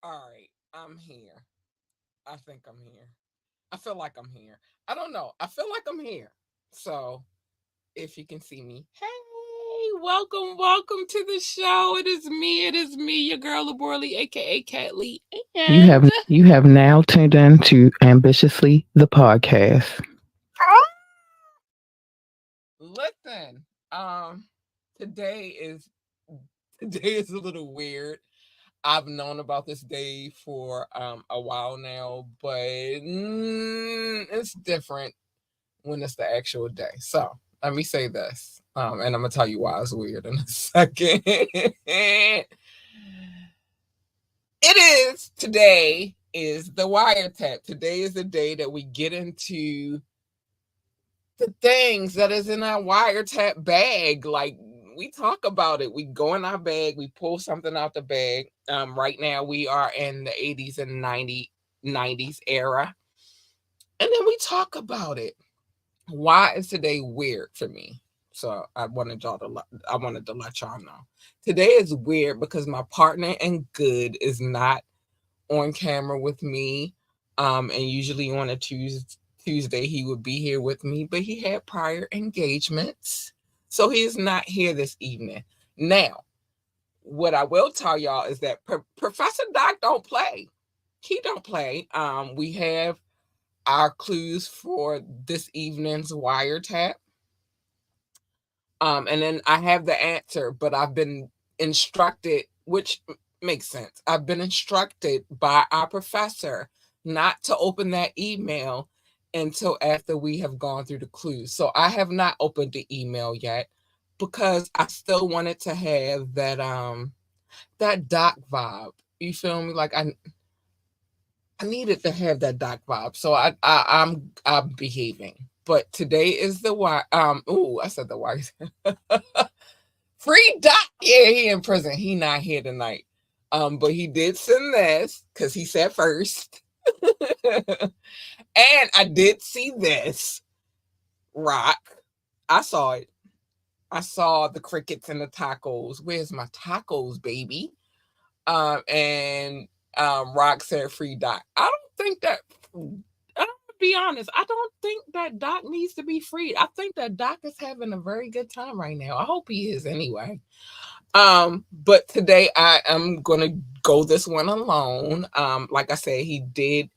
All right, I'm here. I think I'm here. I feel like I'm here. I don't know. I feel like I'm here. So if you can see me, hey, welcome to the show. It is me, your girl Laborly, aka Cat Lee. And You have now tuned in to Ambitiously the podcast. listen, um, today is today is a little weird. I've known about this day for a while now, but it's different when it's the actual day. So let me say this, and I'm gonna tell you why it's weird in a second. It is today is the wiretap. Today is the day that we get into the things that is in our wiretap bag. Like we talk about it, we go in our bag, we pull something out the bag. Right now we are in the 80s and 90s era, and then we talk about it. Why is today weird for me? So I wanted to let y'all know. Today is weird because my partner in good is not on camera with me. And usually on a Tuesday he would be here with me, but he had prior engagements. So he is not here this evening. Now, what I will tell y'all is that Professor Doc don't play. He don't play. We have our clues for this evening's wiretap. And then I have the answer, but I've been instructed, which makes sense. I've been instructed by our professor not to open that email until after we have gone through the clues. So I have not opened the email yet because I still wanted to have that doc vibe. You feel me? Like I needed to have that doc vibe. So I'm behaving. But today is the why. I said the why. Free Doc. Yeah, he in prison. He not here tonight. But he did send this because he said first. And I did see this rock. I saw it. I saw the crickets and the tacos. Where's my tacos, baby? And Rock said free Doc. I don't think that. I'm gonna be honest. I don't think that Doc needs to be freed. I think that Doc is having a very good time right now. I hope he is anyway. But today I am gonna go this one alone. Like I said, he did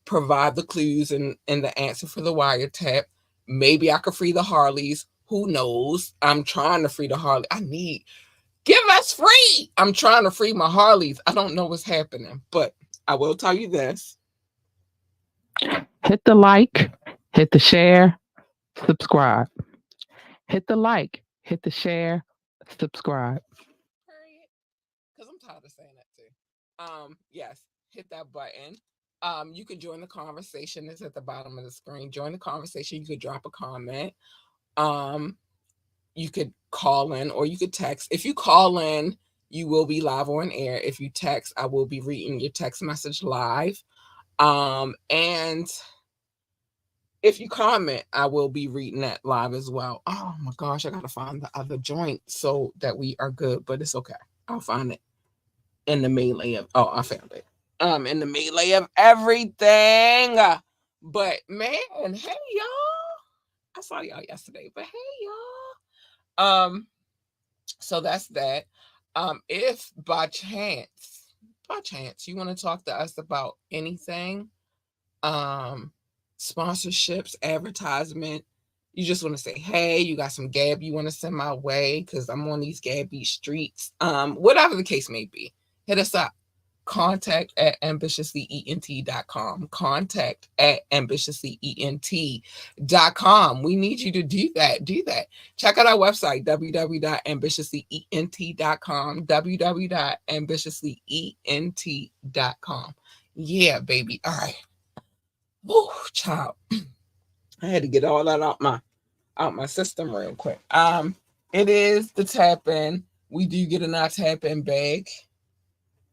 provide the clues and the answer for the wiretap. Maybe I could free the Harleys. Who knows? I'm trying to free the Harley. Give us free. I'm trying to free my Harleys. I don't know what's happening, but I will tell you this. Hit the like, hit the share, subscribe. Hit the like, hit the share, subscribe. Period. Because I'm tired of saying that too. Yes, hit that button. You can join the conversation. It's at the bottom of the screen. Join the conversation. You could drop a comment. Um, you could call in or you could text. If you call in, you will be live on air. If you text, I will be reading your text message live. And if you comment, I will be reading that live as well. Oh my gosh, I gotta find the other joint so that we are good, but it's okay. I'll find it in the melee of I found it. In the melee of everything. But man, hey y'all. I saw y'all yesterday, but hey y'all. So that's that. If by chance, you want to talk to us about anything, um, sponsorships, advertisement, you just want to say, hey, you got some gab you want to send my way because I'm on these gabby streets, whatever the case may be, hit us up. Contact at ambitiouslyent.com. Contact at ambitiouslyent.com. We need you to do that. Do that. Check out our website, www.ambitiouslyent.com. www.ambitiouslyent.com. Yeah, baby. All right. Woo, child. I had to get all that out my system real quick. It is the tap in. We do get in our tap in bag.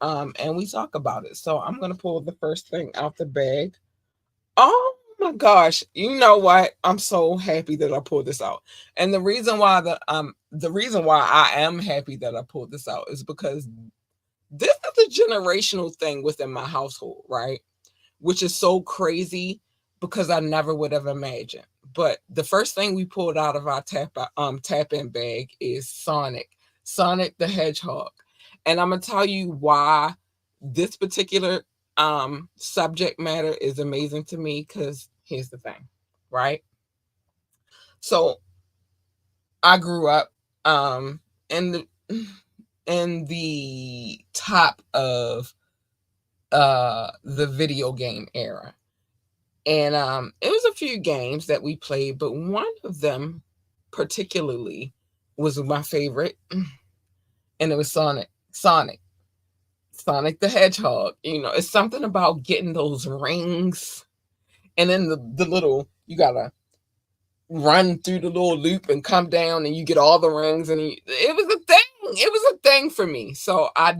And we talk about it. So I'm gonna pull the first thing out the bag. Oh my gosh, you know what? I'm so happy that I pulled this out. And the reason why I am happy that I pulled this out is because this is a generational thing within my household, right? Which is so crazy because I never would have imagined. But the first thing we pulled out of our tap in bag is Sonic the Hedgehog. And I'm gonna tell you why this particular subject matter is amazing to me, because here's the thing, right? So I grew up in the top of the video game era. And it was a few games that we played, but one of them particularly was my favorite, and it was Sonic the Hedgehog. You know, it's something about getting those rings, and then the little, you gotta run through the little loop and come down, and you get all the rings, and it was a thing. It was a thing for me. So I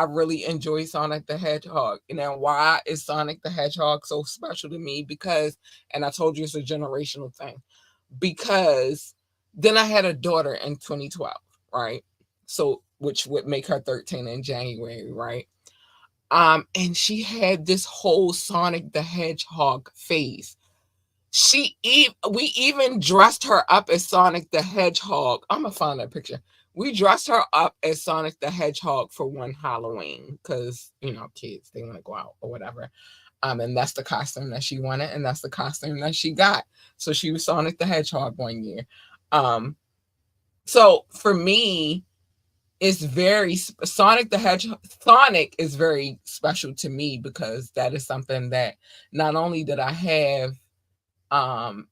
really enjoy Sonic the Hedgehog. And now, why is Sonic the Hedgehog so special to me? Because, and I told you it's a generational thing, because then I had a daughter in 2012, right? So, which would make her 13 in January, right? And she had this whole Sonic the Hedgehog phase. We even dressed her up as Sonic the Hedgehog. I'm gonna find that picture. We dressed her up as Sonic the Hedgehog for one Halloween because, kids, they want to go out or whatever. And that's the costume that she wanted, and that's the costume that she got. So she was Sonic the Hedgehog one year. So for me, it's very Sonic the Hedgehog. Sonic is very special to me because that is something that not only did I have um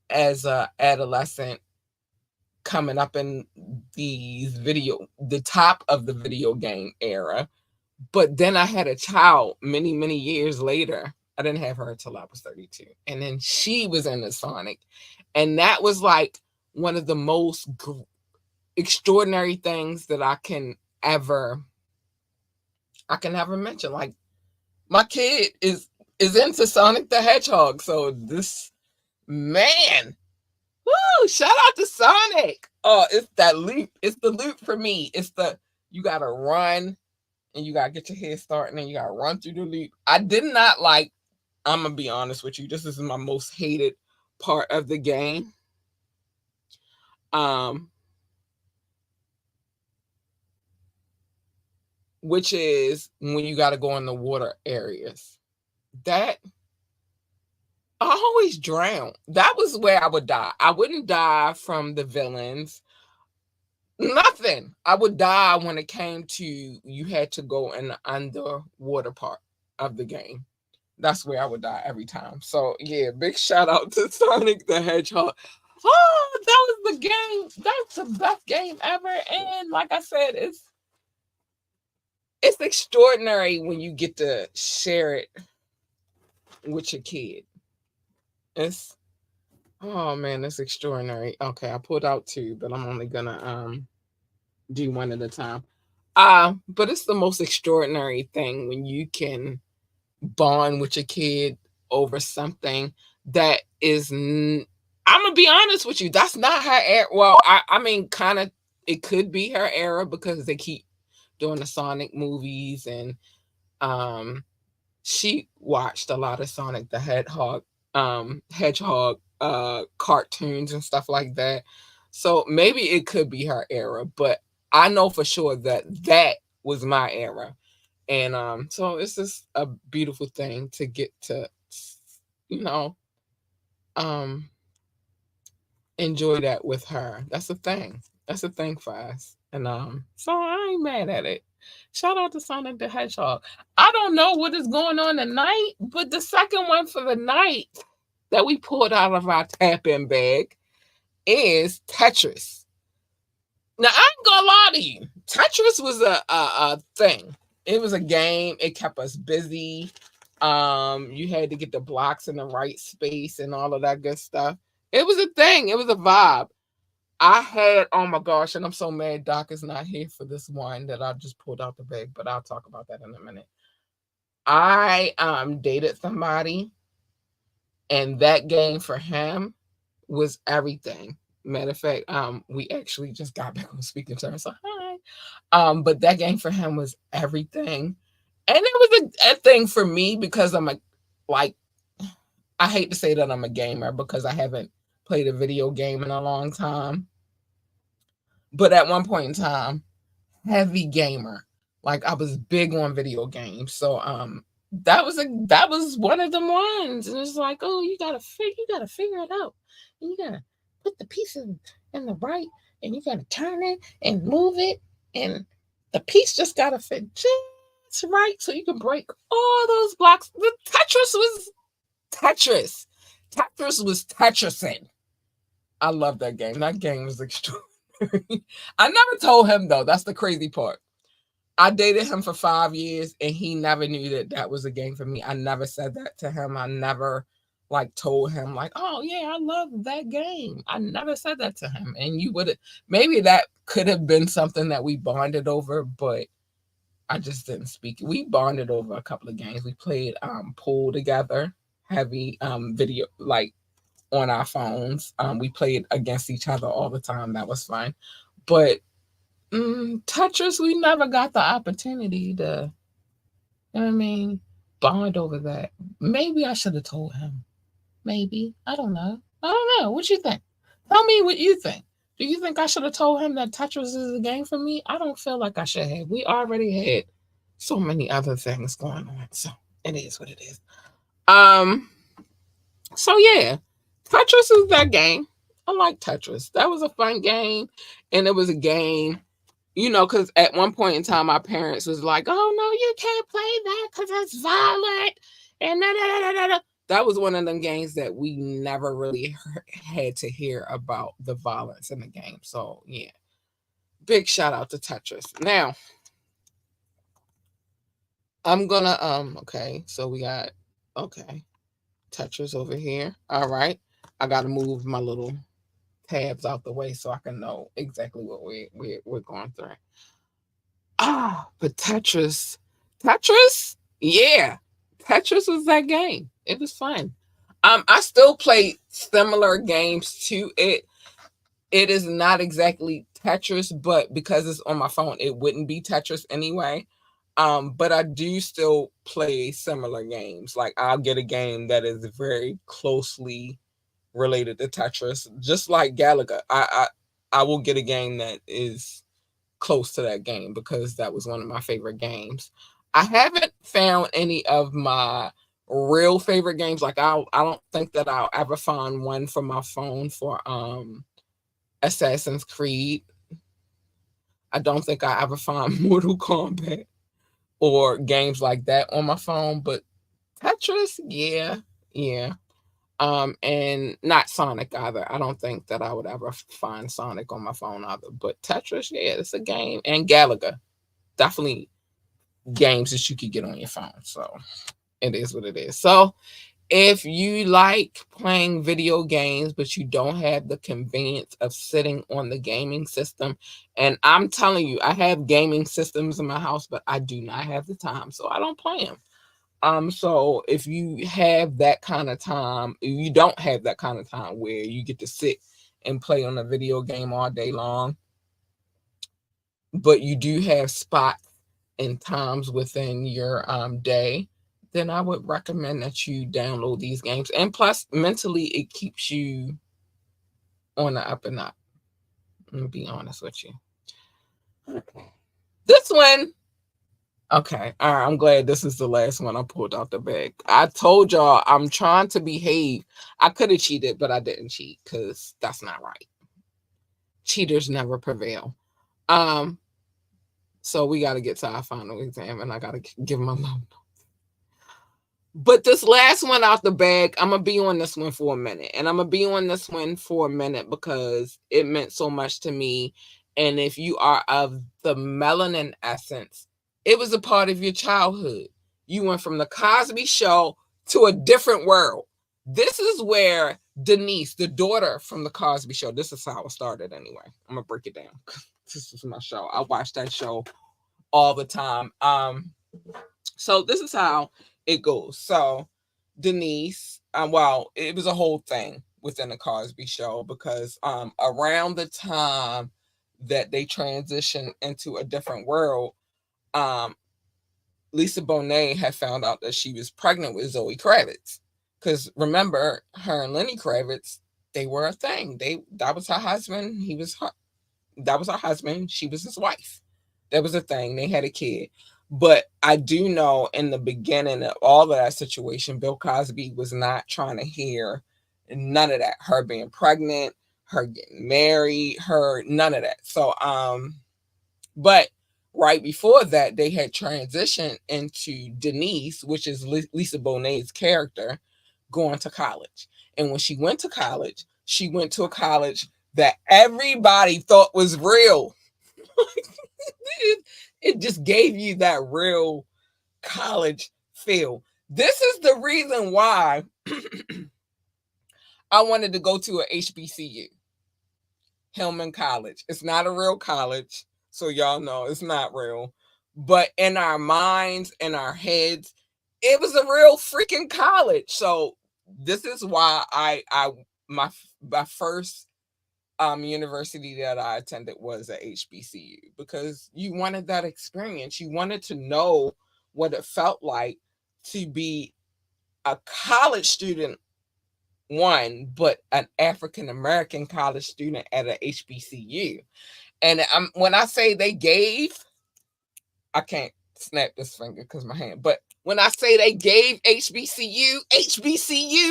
as a adolescent coming up in the top of the video game era, but then I had a child many years later. I didn't have her until I was 32, and then she was in the Sonic, and that was like one of the most extraordinary things that I can ever mention. Like, my kid is into Sonic the Hedgehog, so this man. Woo! Shout out to Sonic. Oh, it's that loop. It's the loop for me. It's you gotta run and you gotta get your head started and then you gotta run through the loop. I did not like, I'm gonna be honest with you, this is my most hated part of the game. Um, which is when you gotta go in the water areas. That I always drown. That was where I would die. I wouldn't die from the villains. Nothing. I would die when it came to you had to go in the underwater part of the game. That's where I would die every time. So yeah, big shout out to Sonic the Hedgehog. Oh, that was the game. That's the best game ever. And like I said, it's extraordinary when you get to share it with your kid. It's oh man, it's extraordinary. Okay, I pulled out two, but I'm only gonna do one at a time. But it's the most extraordinary thing when you can bond with your kid over something that is. I'm gonna be honest with you. That's not her era. Well, I mean, kind of. It could be her era because they keep doing the Sonic movies, and um, she watched a lot of Sonic the Hedgehog cartoons and stuff like that. So maybe it could be her era, but I know for sure that that was my era. And so it's just a beautiful thing to get to, you know, um enjoy that with her. That's a thing. That's a thing for us. And so I ain't mad at it. Shout out to Sonic the Hedgehog. I don't know what is going on tonight, but the second one for the night that we pulled out of our tap-in bag is Tetris. Now I ain't gonna lie to you. Tetris was a thing. It was a game. It kept us busy. You had to get the blocks in the right space and all of that good stuff. It was a thing. It was a vibe. I had, oh my gosh, and I'm so mad Doc is not here for this one that I just pulled out the bag, but I'll talk about that in a minute. I dated somebody, and that game for him was everything. Matter of fact, we actually just got back on speaking terms. So hi. But that game for him was everything. And it was a thing for me because I'm like I hate to say that I'm a gamer because I haven't played a video game in a long time. But at one point in time, heavy gamer. Like I was big on video games. So that was one of them ones. And it's like, oh, you gotta figure it out. And you gotta put the pieces in the right and you gotta turn it and move it. And the piece just gotta fit just right so you can break all those blocks. The Tetris was Tetris. Tetris was Tetrising. I love that game. That game was extraordinary. I never told him though. That's the crazy part. I dated him for 5 years, and he never knew that that was a game for me. I never said that to him. I never like told him like, "Oh yeah, I love that game." I never said that to him, and you would maybe that could have been something that we bonded over, but I just didn't speak. We bonded over a couple of games. We played pool together, heavy video like on our phones. We played against each other all the time. That was fun. But Tetris, we never got the opportunity to, you know what I mean, bond over that. Maybe I should have told him. Maybe. I don't know. I don't know. What you think? Tell me what you think. Do you think I should have told him that Tetris is a game for me? I don't feel like I should have. We already had so many other things going on. So it is what it is. Um, so yeah, Tetris is that game. I like Tetris. That was a fun game. And it was a game, you know, because at one point in time, my parents was like, "Oh no, you can't play that because it's violent." And da, da, da, da, da. That was one of them games that we never really had to hear about the violence in the game. So yeah, big shout out to Tetris. Now I'm gonna okay, so we got okay Tetris over here. All right, I got to move my little tabs out the way so I can know exactly what we're going through. But Tetris, yeah, Tetris was that game. It was fun. I still play similar games to it. It is not exactly Tetris, but because it's on my phone, it wouldn't be Tetris anyway. But I do still play similar games. Like I'll get a game that is very closely related to Tetris, just like Galaga. I will get a game that is close to that game because that was one of my favorite games. I haven't found any of my real favorite games. Like I don't think that I'll ever find one for my phone for Assassin's Creed. I don't think I ever find Mortal Kombat or games like that on my phone, but Tetris, yeah, yeah. And not Sonic either. I don't think that I would ever find Sonic on my phone either. But Tetris, yeah, it's a game. And Galaga, definitely games that you could get on your phone. So it is what it is. So if you like playing video games, but you don't have the convenience of sitting on the gaming system, and I'm telling you, I have gaming systems in my house, but I do not have the time, so I don't play them. So if you have that kind of time, you don't have that kind of time where you get to sit and play on a video game all day long, but you do have spots and times within your day, then I would recommend that you download these games. And plus, mentally, it keeps you on the up and up. Let me be honest with you. This one, okay, all right, I'm glad this is the last one I pulled out the bag. I told y'all I'm trying to behave. I could have cheated, but I didn't cheat because that's not right. Cheaters never prevail. Um, so we got to get to our final exam, and I got to give them a low. But this last one out the bag, I'm going to be on this one for a minute. And I'm going to be on this one for a minute because it meant so much to me. And if you are of the melanin essence, it was a part of your childhood. You went from the Cosby Show to a different world. This is where Denise, the daughter from the Cosby Show, this is how it started anyway. I'm going to break it down. This is my show. I watch that show all the time. So this is how it goes. So Denise, well, it was a whole thing within the Cosby Show because around the time that they transitioned into a different world, Lisa Bonet had found out that she was pregnant with Zoe Kravitz. Because remember, her and Lenny Kravitz, they were a thing. That was her husband. That was her husband. She was his wife. That was a thing. They had a kid. But I do know in the beginning of all of that situation, Bill Cosby was not trying to hear none of that. Her being pregnant, her getting married, her none of that. So but right before that, they had transitioned into Denise, which is Lisa Bonet's character, going to college. And when she went to college, she went to a college that everybody thought was real. It just gave you that real college feel. This is the reason why I wanted to go to a HBCU, Hillman College. It's not a real college, so y'all know it's not real. But in our minds, in our heads, it was a real freaking college. So this is why my first university that I attended was at HBCU because you wanted that experience. You wanted to know what it felt like to be a college student, one, but an African American college student at a HBCU. And when I say they gave, I can't snap this finger because my hand, but when I say they gave HBCU,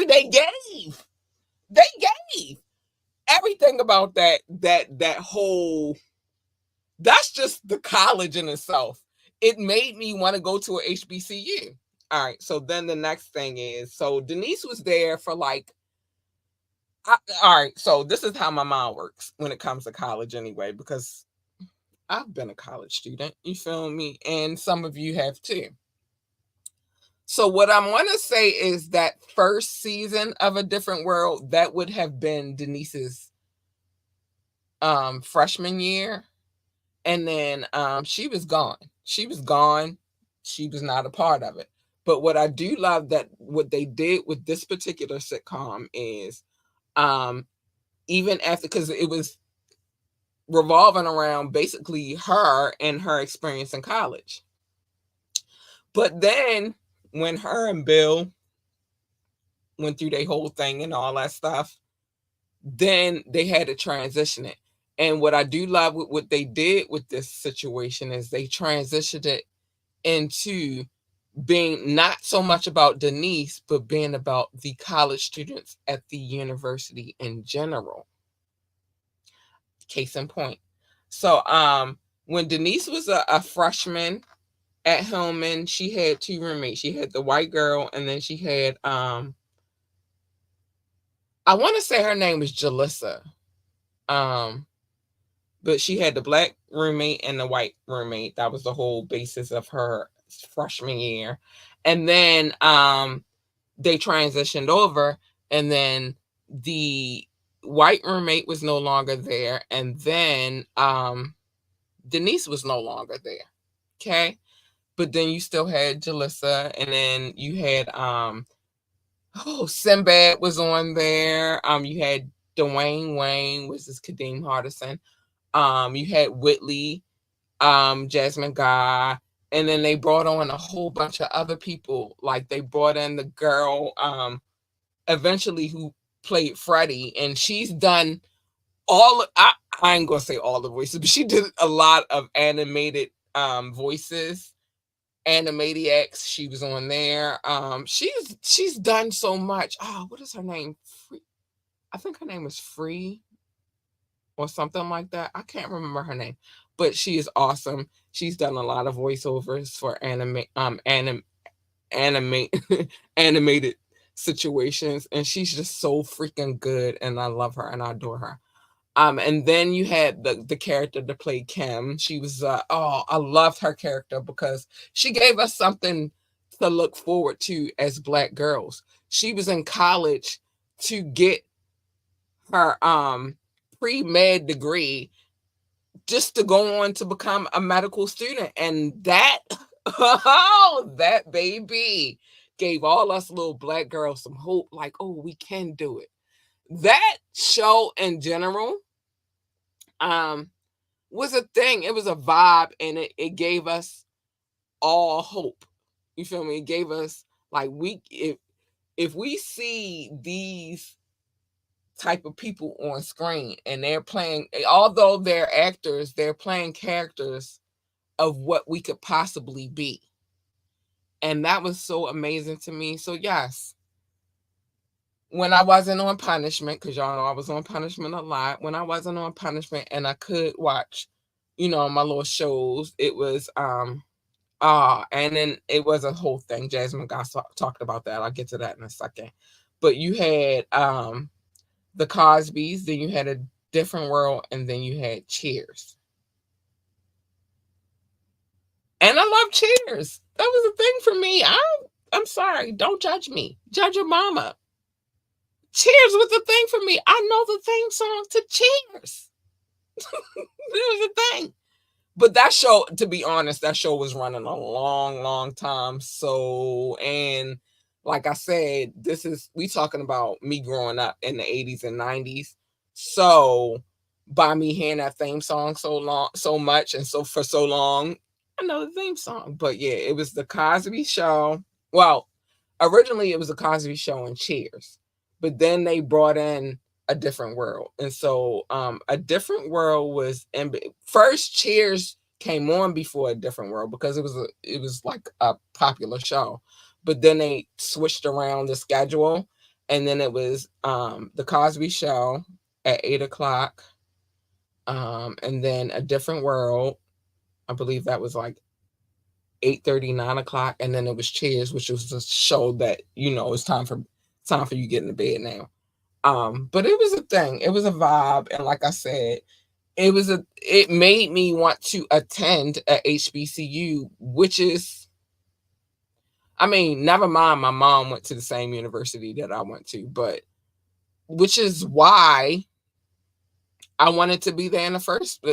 they gave everything about that whole, that's just the college in itself. It made me want to go to a HBCU. All right, so then the next thing is, so Denise was there for like, all right, so this is how my mind works when it comes to college anyway, because I've been a college student, you feel me? And some of you have too. So what I want to say is that first season of A Different World, that would have been Denise's freshman year. And then she was gone. She was gone. She was not a part of it. But what I do love that what they did with this particular sitcom is even after, because it was revolving around basically her and her experience in college. But then when her and Bill went through their whole thing and all that stuff, then they had to transition it. And what I do love with what they did with this situation is they transitioned it into being not so much about Denise, but being about the college students at the university in general. Case in point. So when Denise was a freshman at Hillman, she had two roommates. She had the white girl, and then she had I want to say her name was Jalissa. But she had the black roommate and the white roommate. That was the whole basis of her freshman year. And then they transitioned over, and then the white roommate was no longer there, and then Denise was no longer there. Okay. But then you still had Jalissa, and then you had Sinbad was on there. You had Dwayne Wayne, which is Kadeem Hardison. You had Whitley, Jasmine Guy, and then they brought on a whole bunch of other people. Like they brought in the girl, eventually who played Freddie, and she's done I ain't gonna say all the voices, but she did a lot of animated voices. Animaniacs, she was on there. She's done so much. Oh, what is her name? Free, I think her name is Free or something like that. I can't remember her name, but she is awesome. She's done a lot of voiceovers for animate animated situations, and she's just so freaking good, and I love her and I adore her. And then you had the character that played Kim. She was I loved her character because she gave us something to look forward to as Black girls. She was in college to get her pre-med degree just to go on to become a medical student. And that oh, that baby gave all us little Black girls some hope, like, oh, we can do it. That show in general um was a thing. It was a vibe, and it gave us all hope. You feel me? It gave us like if we see these type of people on screen and they're playing, although they're actors, they're playing characters of what we could possibly be. And that was so amazing to me. So yes, when I wasn't on punishment, because y'all know I was on punishment a lot. When I wasn't on punishment and I could watch, my little shows, it was and then it was a whole thing. Jasmine got talked about that. I'll get to that in a second. But you had the Cosbys, then you had A Different World, and then you had Cheers. And I love Cheers. That was a thing for me. I'm sorry. Don't judge me. Judge your mama. Cheers was a thing for me. I know the theme song to Cheers. It was a thing. But that show, to be honest, that show was running a long, long time. So, and like I said, we talking about me growing up in the 80s and 90s. So by me hearing that theme song so much, and so for so long, I know the theme song. But yeah, it was the Cosby Show. Well, originally it was the Cosby Show and Cheers, but then they brought in A Different World. And so A Different World was first. Cheers came on before A Different World because it was like a popular show. But then they switched around the schedule, and then it was the Cosby Show at 8 o'clock, and then A Different World. I believe that was like 8:30, 9 o'clock, and then it was Cheers, which was a show that it's time for you getting to bed now. But it was a thing. It was a vibe, and like I said, it made me want to attend a HBCU, which is, I mean, never mind. My mom went to the same university that I went to, but which is why I wanted to be there in the first.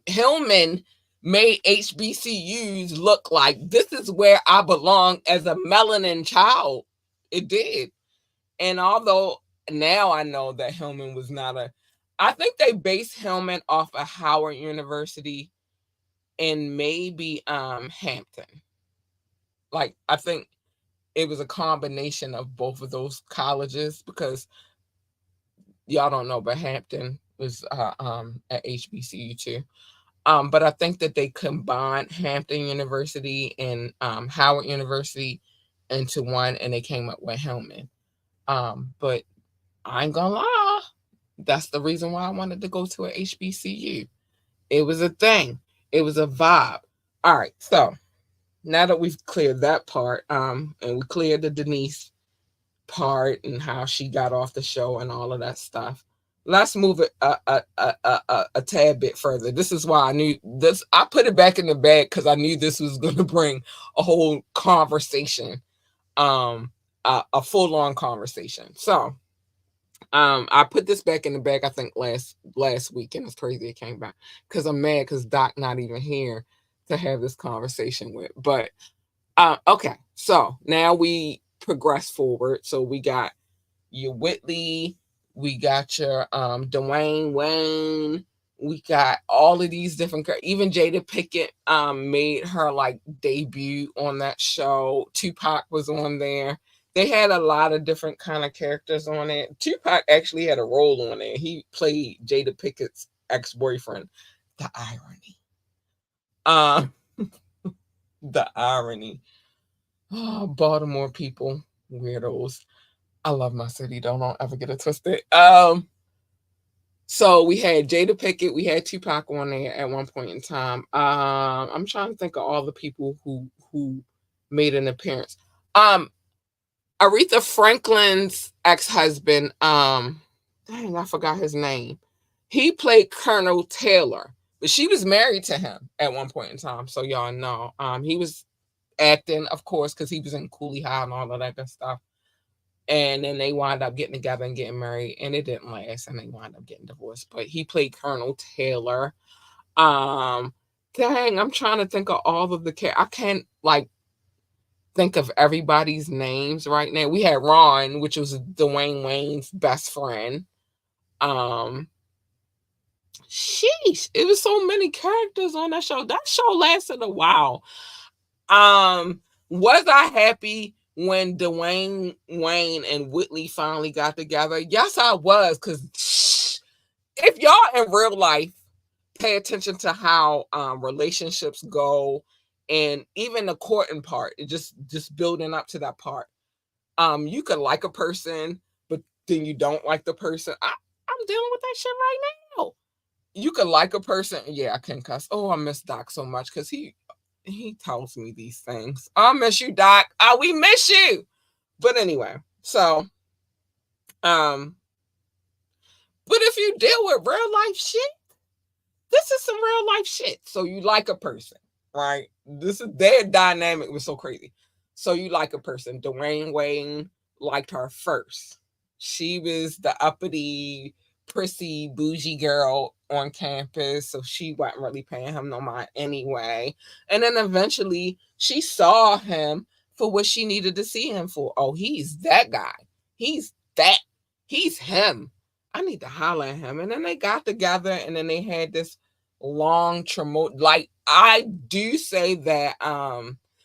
Hillman made HBCUs look like this is where I belong as a melanin child. It did. And although now I know that Hillman was not I think they based Hillman off of Howard University and maybe Hampton. Like I think it was a combination of both of those colleges, because y'all don't know, but Hampton was at HBCU too. But I think that they combined Hampton University and Howard University into one, and they came up with Hillman. But I ain't gonna lie, that's the reason why I wanted to go to a HBCU. It was a thing. It was a vibe. All right, so now that we've cleared that part, and we cleared the Denise part and how she got off the show and all of that stuff, let's move it a tad bit further. This is why I knew this. I put it back in the bag because I knew this was going to bring a whole conversation, a full on conversation. So, I put this back in the bag. I think last week, and it's crazy it came back because I'm mad because Doc not even here to have this conversation with. But okay, so now we progress forward. So we got your Whitley, we got your Dwayne Wayne, we got all of these different even Jada Pickett made her like debut on that show. Tupac was on there. They had a lot of different kind of characters on it. Tupac actually had a role on it. He played Jada Pickett's ex-boyfriend. The irony. Um the irony. Oh, Baltimore people, weirdos. I love my city. Don't ever get it twisted. So we had Jada Pickett, we had Tupac on there at one point in time. I'm trying to think of all the people who made an appearance. Um, Aretha Franklin's ex-husband, dang, I forgot his name. He played Colonel Taylor, but she was married to him at one point in time. So y'all know. He was acting, of course, because he was in Coolie High and all of that good stuff. And then they wind up getting together and getting married, and it didn't last, and they wind up getting divorced. But he played Colonel Taylor. Um, dang, I'm trying to think of all of the I can't like think of everybody's names right now. We had Ron, which was Dwayne Wayne's best friend. Um, sheesh, it was so many characters on that show. That show lasted a while. Was I happy when Dwayne Wayne and Whitley finally got together? Yes, I was, because if y'all in real life pay attention to how relationships go, and even the courting part, just building up to that part. You could like a person, but then you don't like the person. I'm dealing with that shit right now. You could like a person. Yeah, I can cuss. Oh, I miss Doc so much because he tells me these things. I miss you, Doc. Oh, we miss you. But anyway, so um, but if you deal with real life shit, this is some real life shit. So you like a person, right? This is their dynamic was so crazy. So you like a person. Dwayne Wayne liked her first. She was the uppity, prissy, bougie girl on campus, so she wasn't really paying him no mind anyway. And then eventually she saw him for what she needed to see him for. Oh, he's that guy. He's that. He's him. I need to holler at him. And then they got together, and then they had this long like I do say that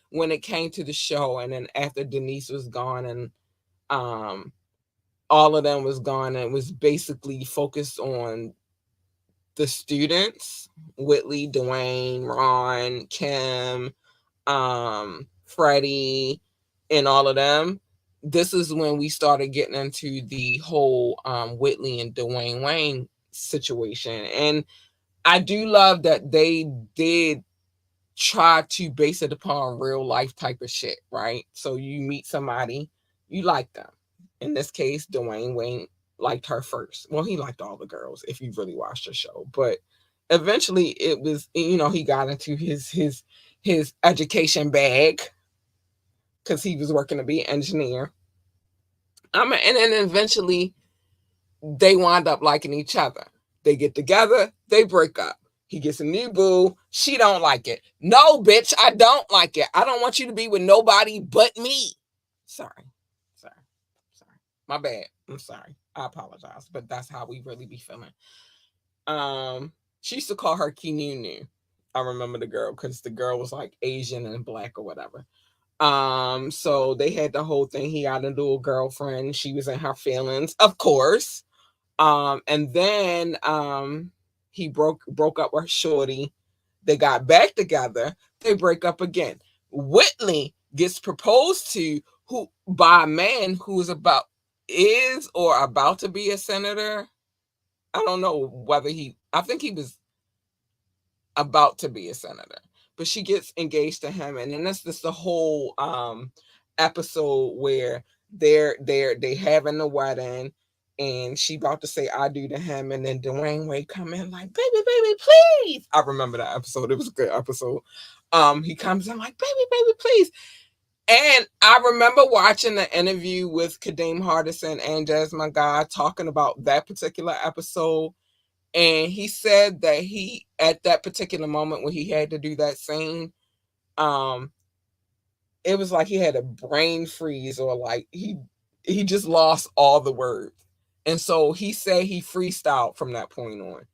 when it came to the show, and then after Denise was gone, and um all of them was gone, and it was basically focused on the students: Whitley, Dwayne, Ron, Kim, Freddie, and all of them. This is when we started getting into the whole Whitley and Dwayne Wayne situation. And I do love that they did try to base it upon real life type of shit, right? So you meet somebody, you like them. In this case, Dwayne Wayne liked her first. Well, he liked all the girls if you really watched the show, but eventually it was, he got into his education bag because he was working to be an engineer. And then eventually they wind up liking each other. They get together, they break up. He gets a new boo. She don't like it. No, bitch, I don't like it. I don't want you to be with nobody but me. Sorry. Sorry. Sorry. My bad. I'm sorry. I apologize. But that's how we really be feeling. She used to call her Kinunu. I remember the girl because the girl was like Asian and black or whatever. So they had the whole thing. He had a little girlfriend. She was in her feelings, of course. And then he broke up with Shorty. They got back together. They break up again. Whitley gets proposed to who by a man who is or about to be a senator. I don't know whether I think he was about to be a senator, but she gets engaged to him, and then that's just the whole episode where they having the wedding. and she about to say I do to him, and then Dwayne Wade come in like, baby, baby, please. I remember that episode. It was a good episode. He comes in like, baby, baby, please. And I remember watching the interview with Kadeem Hardison and Jasmine Guy talking about that particular episode. And he said that he, at that particular moment when he had to do that scene, um, it was like he had a brain freeze, or like he just lost all the words. And so he said he freestyled from that point on.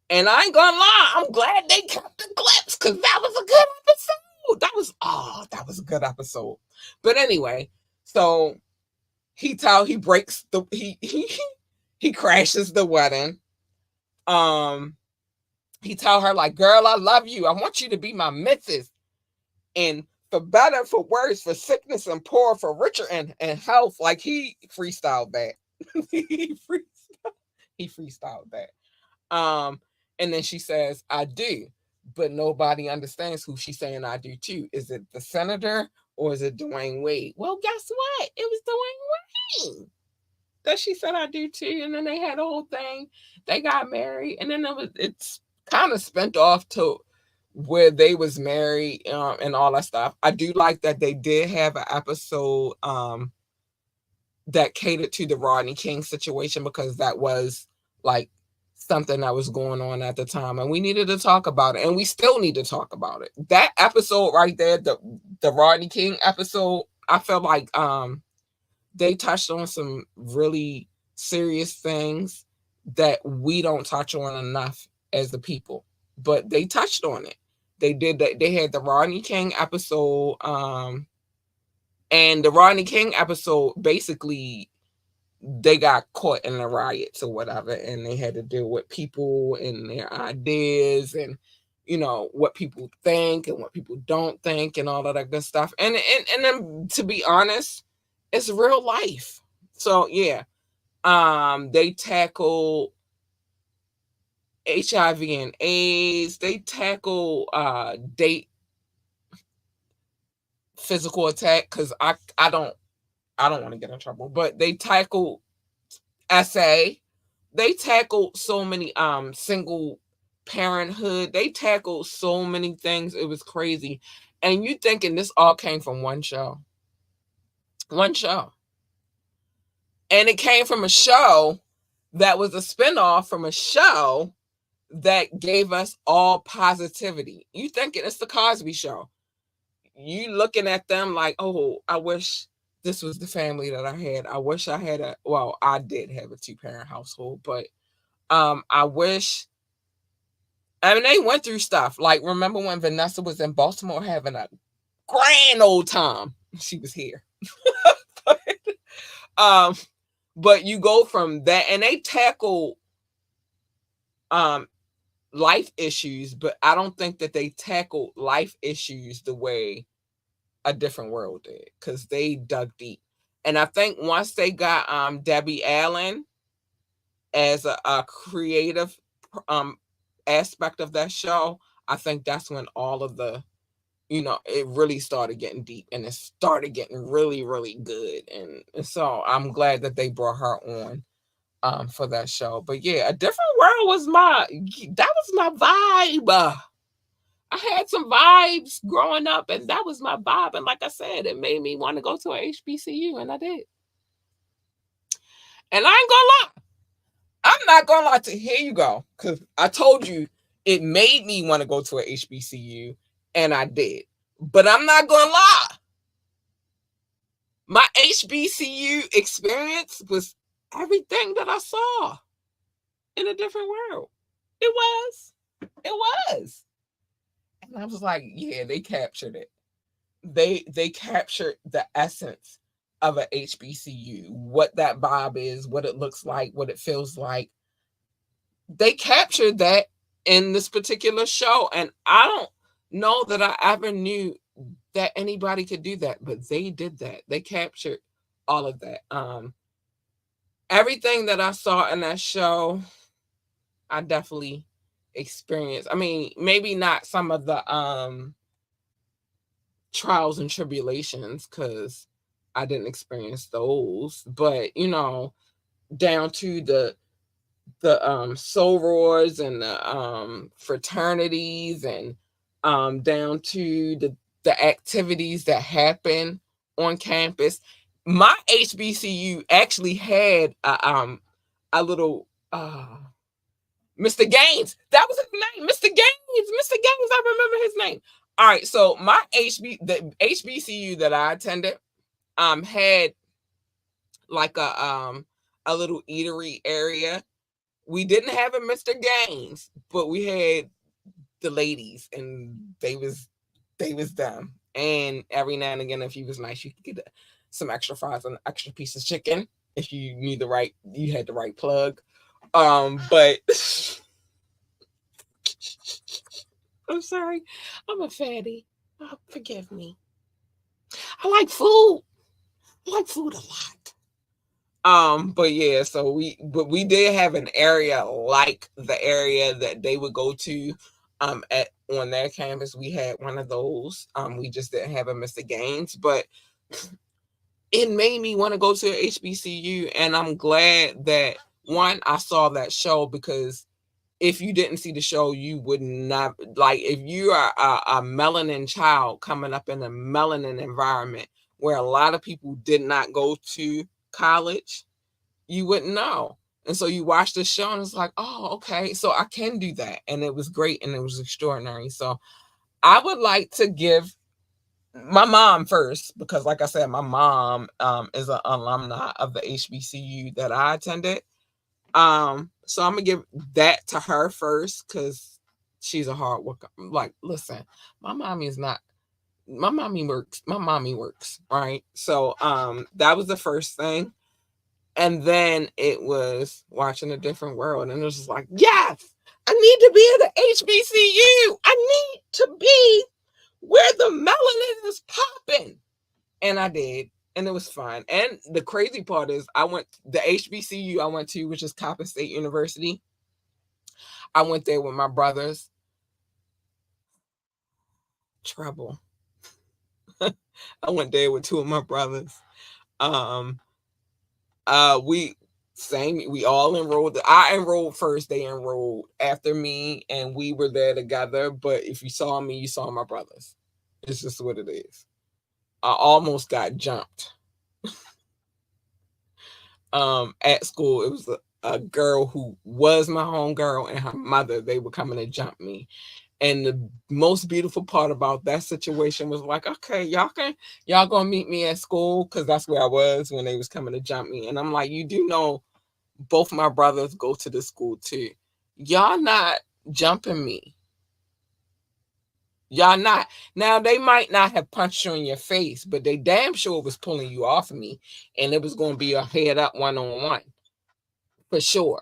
And I ain't gonna lie, I'm glad they kept the clips, because that was a good episode. That was a good episode. But anyway, so he breaks the he crashes the wedding. Um he tell her like, girl, I love you. I want you to be my missus. And for better, for worse, for sickness and poor, for richer and health. Like he freestyled that. he freestyled that. And then she says, I do, but nobody understands who she's saying I do to. Is it the senator or is it Dwayne Wade? Well, guess what? It was Dwayne Wade that she said I do too. And then they had a whole thing. They got married, and then it's kind of spent off to where they was married, and all that stuff. I do like that they did have an episode that catered to the Rodney King situation, because that was like something that was going on at the time, and we needed to talk about it, and we still need to talk about it. That episode right there, the Rodney King episode, I felt like they touched on some really serious things that we don't touch on enough as the people, but they touched on it. They did that. They had the Rodney King episode, and the Rodney King episode, basically they got caught in the riots or whatever, and they had to deal with people and their ideas, and what people think and what people don't think, and all of that good stuff. And then, to be honest, it's real life. So yeah, they tackle HIV and AIDS. They tackle date physical attack, because I don't want to get in trouble, but they tackle SA. They tackled so many single parenthood. They tackled so many things. It was crazy. And you thinking this all came from one show. One show. And it came from a show that was a spinoff from a show that gave us all positivity. You thinking it's the Cosby Show. You looking at them like, oh, I wish this was the family that I had. I wish I had I did have a 2-parent household, but I wish. I mean, they went through stuff. Like, remember when Vanessa was in Baltimore having a grand old time? She was here. but, but you go from that, and they tackle life issues, but I don't think that they tackled life issues the way A Different World did, because they dug deep. And I think once they got Debbie Allen as a creative aspect of that show, I think that's when all of the, it really started getting deep, and it started getting really, really good. And so I'm glad that they brought her on for that show. But yeah, A Different World was that was my vibe. I had some vibes growing up, and that was my vibe. And like I said, it made me want to go to a HBCU, and I did. And I ain't gonna lie. I'm not gonna lie to, here you go, because I told you it made me want to go to a HBCU, and I did. But I'm not gonna lie. My HBCU experience was everything that I saw in A Different World. It was. It was. And I was like, yeah, they captured it. They captured the essence of a HBCU, what that vibe is, what it looks like, what it feels like. They captured that in this particular show, and I don't know that I ever knew that anybody could do that, but they did that. They captured all of that. Everything that I saw in that show, I definitely experienced. I mean, maybe not some of the trials and tribulations, because I didn't experience those, but down to the sorors and the fraternities, and down to the activities that happen on campus. My HBCU actually had a little Mr. Gaines. That was his name, Mr. Gaines. Mr. Gaines, I remember his name. All right, so the HBCU that I attended had like a little eatery area. We didn't have a Mr. Gaines, but we had the ladies, and they was them. And every now and again, if you was nice, you could get some extra fries and extra piece of chicken if you had the right plug. But I'm sorry, I'm a fatty. Oh, forgive me. I like food. I like food a lot. But yeah, but we did have an area like the area that they would go to at on their campus. We had one of those. We just didn't have a Mr. Gaines, but it made me want to go to HBCU, and I'm glad that one, I saw that show, because if you didn't see the show, you would not, like, if you are a melanin child coming up in a melanin environment where a lot of people did not go to college, you wouldn't know. And so you watch the show and it's like, oh, okay, so I can do that. And it was great and it was extraordinary. So I would like to give my mom first, because like I said, my mom is an alumni of the HBCU that I attended. So I'm gonna give that to her first, because she's a hard worker. Like, listen, my mommy is not my mommy works. My mommy works, right? So that was the first thing. And then it was watching A Different World. And it was just like, yes, I need to be at the HBCU. I need to be where the melanin is popping. And I did. And it was fun. And the crazy part is, the HBCU I went to, which is Coppin State University. I went there with my brothers. Trouble. I went there with two of my brothers. Um, we we all enrolled. I enrolled first, they enrolled after me, and we were there together. But if you saw me, you saw my brothers. It's just what it is. I almost got jumped at school. It was a girl who was my home girl and her mother. They were coming to jump me. And the most beautiful part about that situation was like, okay, y'all gonna meet me at school, because that's where I was when they was coming to jump me. And I'm like, you do know both my brothers go to the school too. Y'all not jumping me. Y'all not. Now they might not have punched you in your face, but they damn sure was pulling you off of me, and it was gonna be a head up 1-on-1 for sure.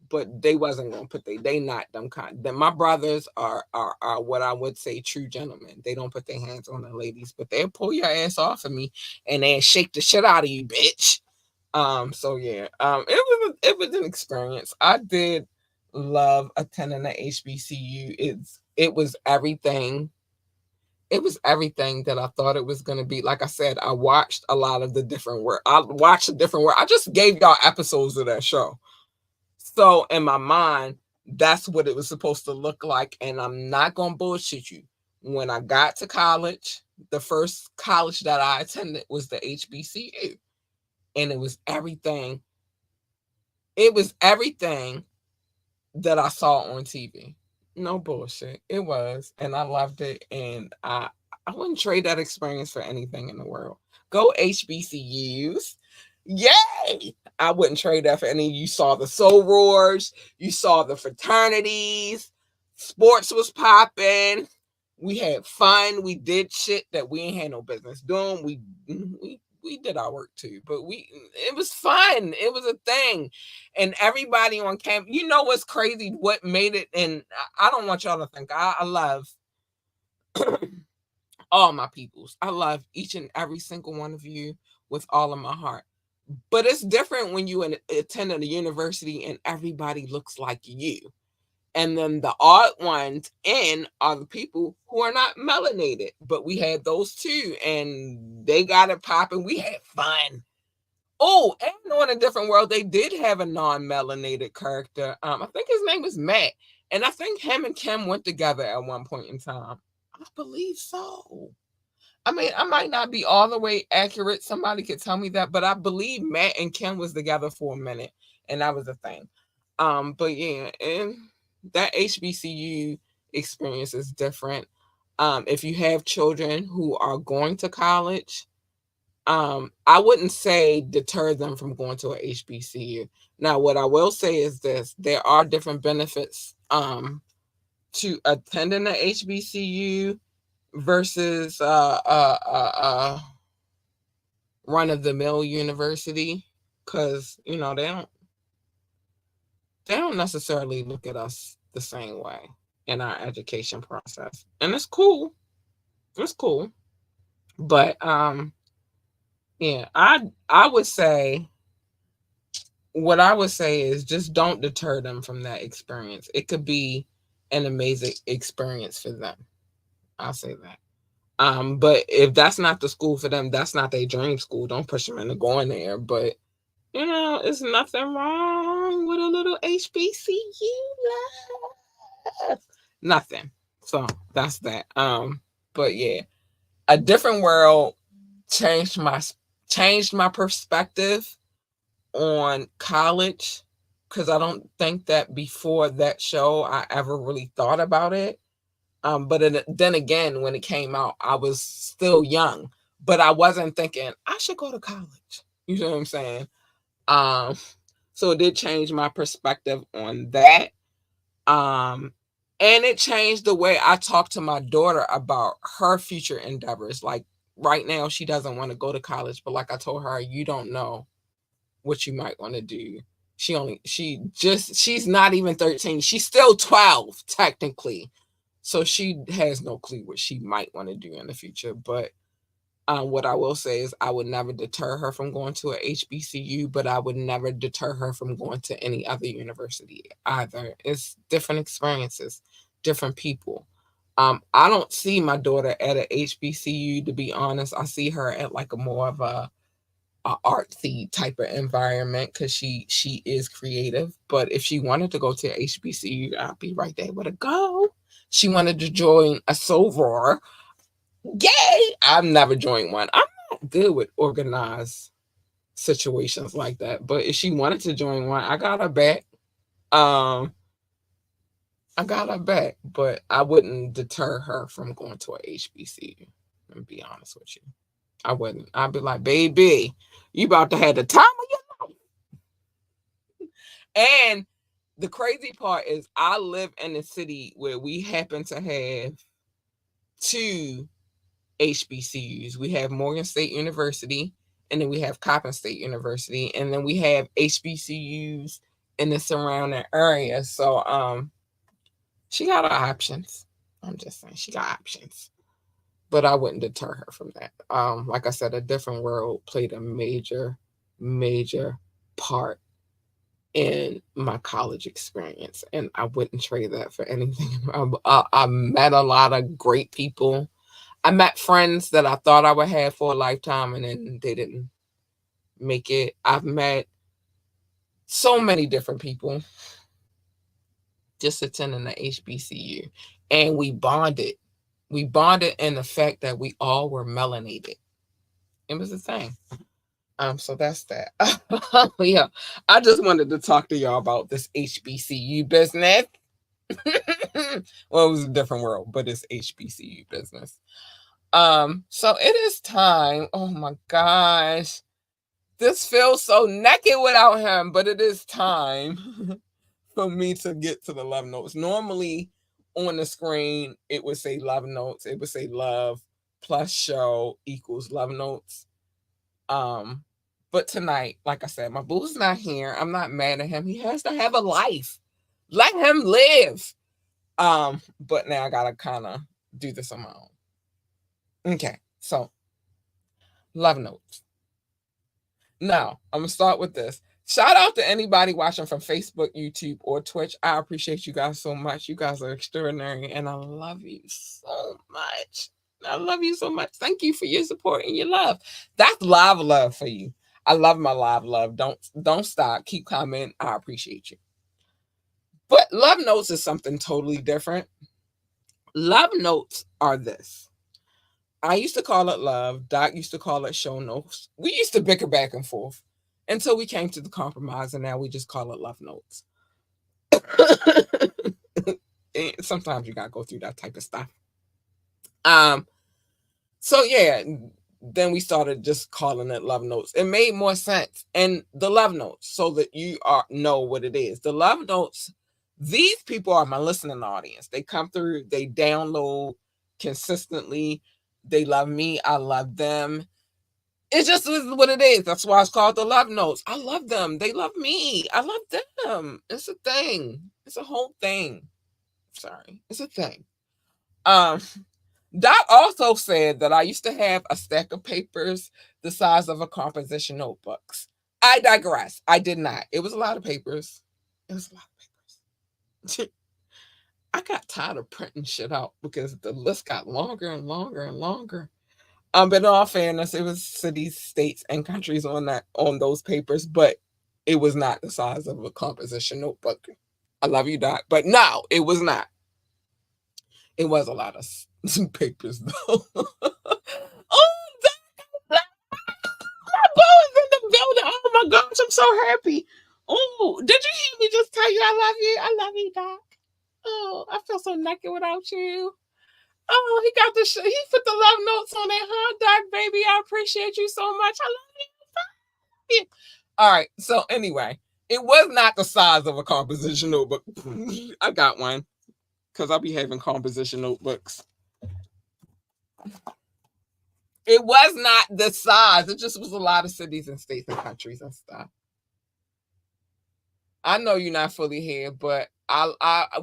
But they wasn't gonna put they not them kind. Then my brothers are what I would say true gentlemen. They don't put their hands on the ladies, but they'll pull your ass off of me and then shake the shit out of you, bitch. So yeah, it was an experience. I did love attending the HBCU. It was everything. It was everything that I thought it was gonna be. Like I said, I watched a lot of the different work. I watched the different work. I just gave y'all episodes of that show. So in my mind, that's what it was supposed to look like. And I'm not gonna bullshit you. When I got to college, the first college that I attended was the HBCU. And it was everything. It was everything that I saw on TV. No bullshit. It was. And I loved it. And I wouldn't trade that experience for anything in the world. Go HBCUs. Yay! I wouldn't trade that for any. You saw the soul roars, you saw the fraternities, sports was popping. We had fun. We did shit that we ain't had no business doing. We did our work too, but it was fun. It was a thing. And everybody on camp, you know what's crazy? What made it, and I don't want y'all to think I love all my peoples. I love each and every single one of you with all of my heart. But it's different when you attend a university and everybody looks like you. And then the odd ones in are the people who are not melanated. But we had those too, and they got it popping. We had fun. Oh, and on A Different World, they did have a non-melanated character. I think his name was Matt, and I think him and Kim went together at one point in time. I believe so. I mean, I might not be all the way accurate. Somebody could tell me that, but I believe Matt and Kim was together for a minute, and that was a thing. But yeah, and that HBCU experience is different. If you have children who are going to college, I wouldn't say deter them from going to a HBCU. Now, what I will say is this: there are different benefits to attending a HBCU versus run of the mill university, because they don't necessarily look at us the same way in our education process, and it's cool. It's cool, but yeah, I would say what I would say is just don't deter them from that experience. It could be an amazing experience for them. I'll say that. But if that's not the school for them, that's not their dream school. Don't push them into going there. But it's nothing wrong with a little HBCU love. Nothing. So that's that. But yeah, A Different World changed my perspective on college, because I don't think that before that show I ever really thought about it. But then again, when it came out, I was still young, but I wasn't thinking I should go to college. You know what I'm saying? Um, so it did change my perspective on that. Um, and it changed the way I talk to my daughter about her future endeavors. Like right now, she doesn't want to go to college, but like I told her, you don't know what you might want to do. She's not even 13. She's still 12 technically. So she has no clue what she might want to do in the future. But what I will say is I would never deter her from going to a HBCU, but I would never deter her from going to any other university either. It's different experiences, different people. I don't see my daughter at a HBCU, to be honest. I see her at like a more of a artsy type of environment, because she is creative. But if she wanted to go to HBCU, I'd be right there with her. Go. She wanted to join a soror. Yay! I've never joined one. I'm not good with organized situations like that. But if she wanted to join one, I got her back. Um, I got her back, but I wouldn't deter her from going to a HBCU. Let me be honest with you. I wouldn't. I'd be like, baby, you about to have the time of your life. And the crazy part is I live in a city where we happen to have two HBCUs. We have Morgan State University, and then we have Coppin State University, and then we have HBCUs in the surrounding area. So she got options. I'm just saying she got options. But I wouldn't deter her from that. Like I said, A Different World played a major, major part in my college experience, and I wouldn't trade that for anything. I met a lot of great people. I met friends that I thought I would have for a lifetime, and then they didn't make it. I've met so many different people just attending the HBCU, and we bonded. We bonded in the fact that we all were melanated. It was a thing. So that's that. Yeah, I just wanted to talk to y'all about this HBCU business. Well, it was A Different World, but it's HBCU business. So it is time. Oh my gosh, this feels so naked without him, but it is time for me to get to the love notes. Normally, on the screen, it would say love notes. It would say love plus show equals love notes. Um, but tonight, like I said, my boo's not here. I'm not mad at him. He has to have a life. Let him live. But now I gotta kind of do this on my own. Okay, so love notes. Now I'm gonna start with this. Shout out to anybody watching from Facebook, YouTube, or Twitch. I appreciate you guys so much. You guys are extraordinary, and I love you so much. I love you so much. Thank you for your support and your love. That's love for you. I love my live love. Don't stop. Keep coming. I appreciate you. But love notes is something totally different. Love notes are this. I used to call it love. Doc used to call it show notes. We used to bicker back and forth until we came to the compromise, and now we just call it love notes. Sometimes you gotta go through that type of stuff. Um, so yeah, then we started just calling it love notes. It made more sense. And the love notes, so that you know what it is. The love notes, these people are my listening audience. They come through, they download consistently. They love me, I love them. It just is what it is. That's why it's called the love notes. I love them. They love me. I love them. It's a thing. It's a whole thing. Sorry. It's a thing. Um, Doc also said that I used to have a stack of papers the size of a composition notebooks. I digress. I did not. It was a lot of papers. It was a lot of papers. I got tired of printing shit out because the list got longer and longer and longer. But in all fairness, it was cities, states, and countries on those papers, but it was not the size of a composition notebook. I love you, Doc, but no, it was not. It was a lot of papers, though. Oh, my boy is in the building. Oh my gosh, I'm so happy. Oh, did you hear me just tell you I love you? I love you, Doc. Oh, I feel so naked without you. Oh, he got the he put the love notes on it, huh, Doc, baby? I appreciate you so much. I love you. All right. So anyway, it was not the size of a composition notebook. I got one because I'll be having composition notebooks. It was not the size. It just was a lot of cities and states and countries and stuff. I know you're not fully here, but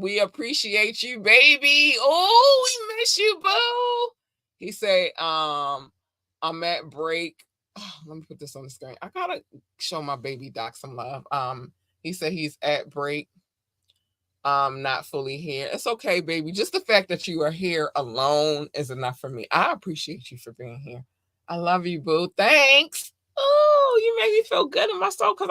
we appreciate you, baby. Oh, we miss you, boo. He said, I'm at break. Oh, let me put this on the screen. I gotta show my baby Doc some love. He said he's at break. Not fully here. It's okay, baby. Just the fact that you are here alone is enough for me. I appreciate you for being here. I love you, boo. Thanks. Oh, you made me feel good in my soul because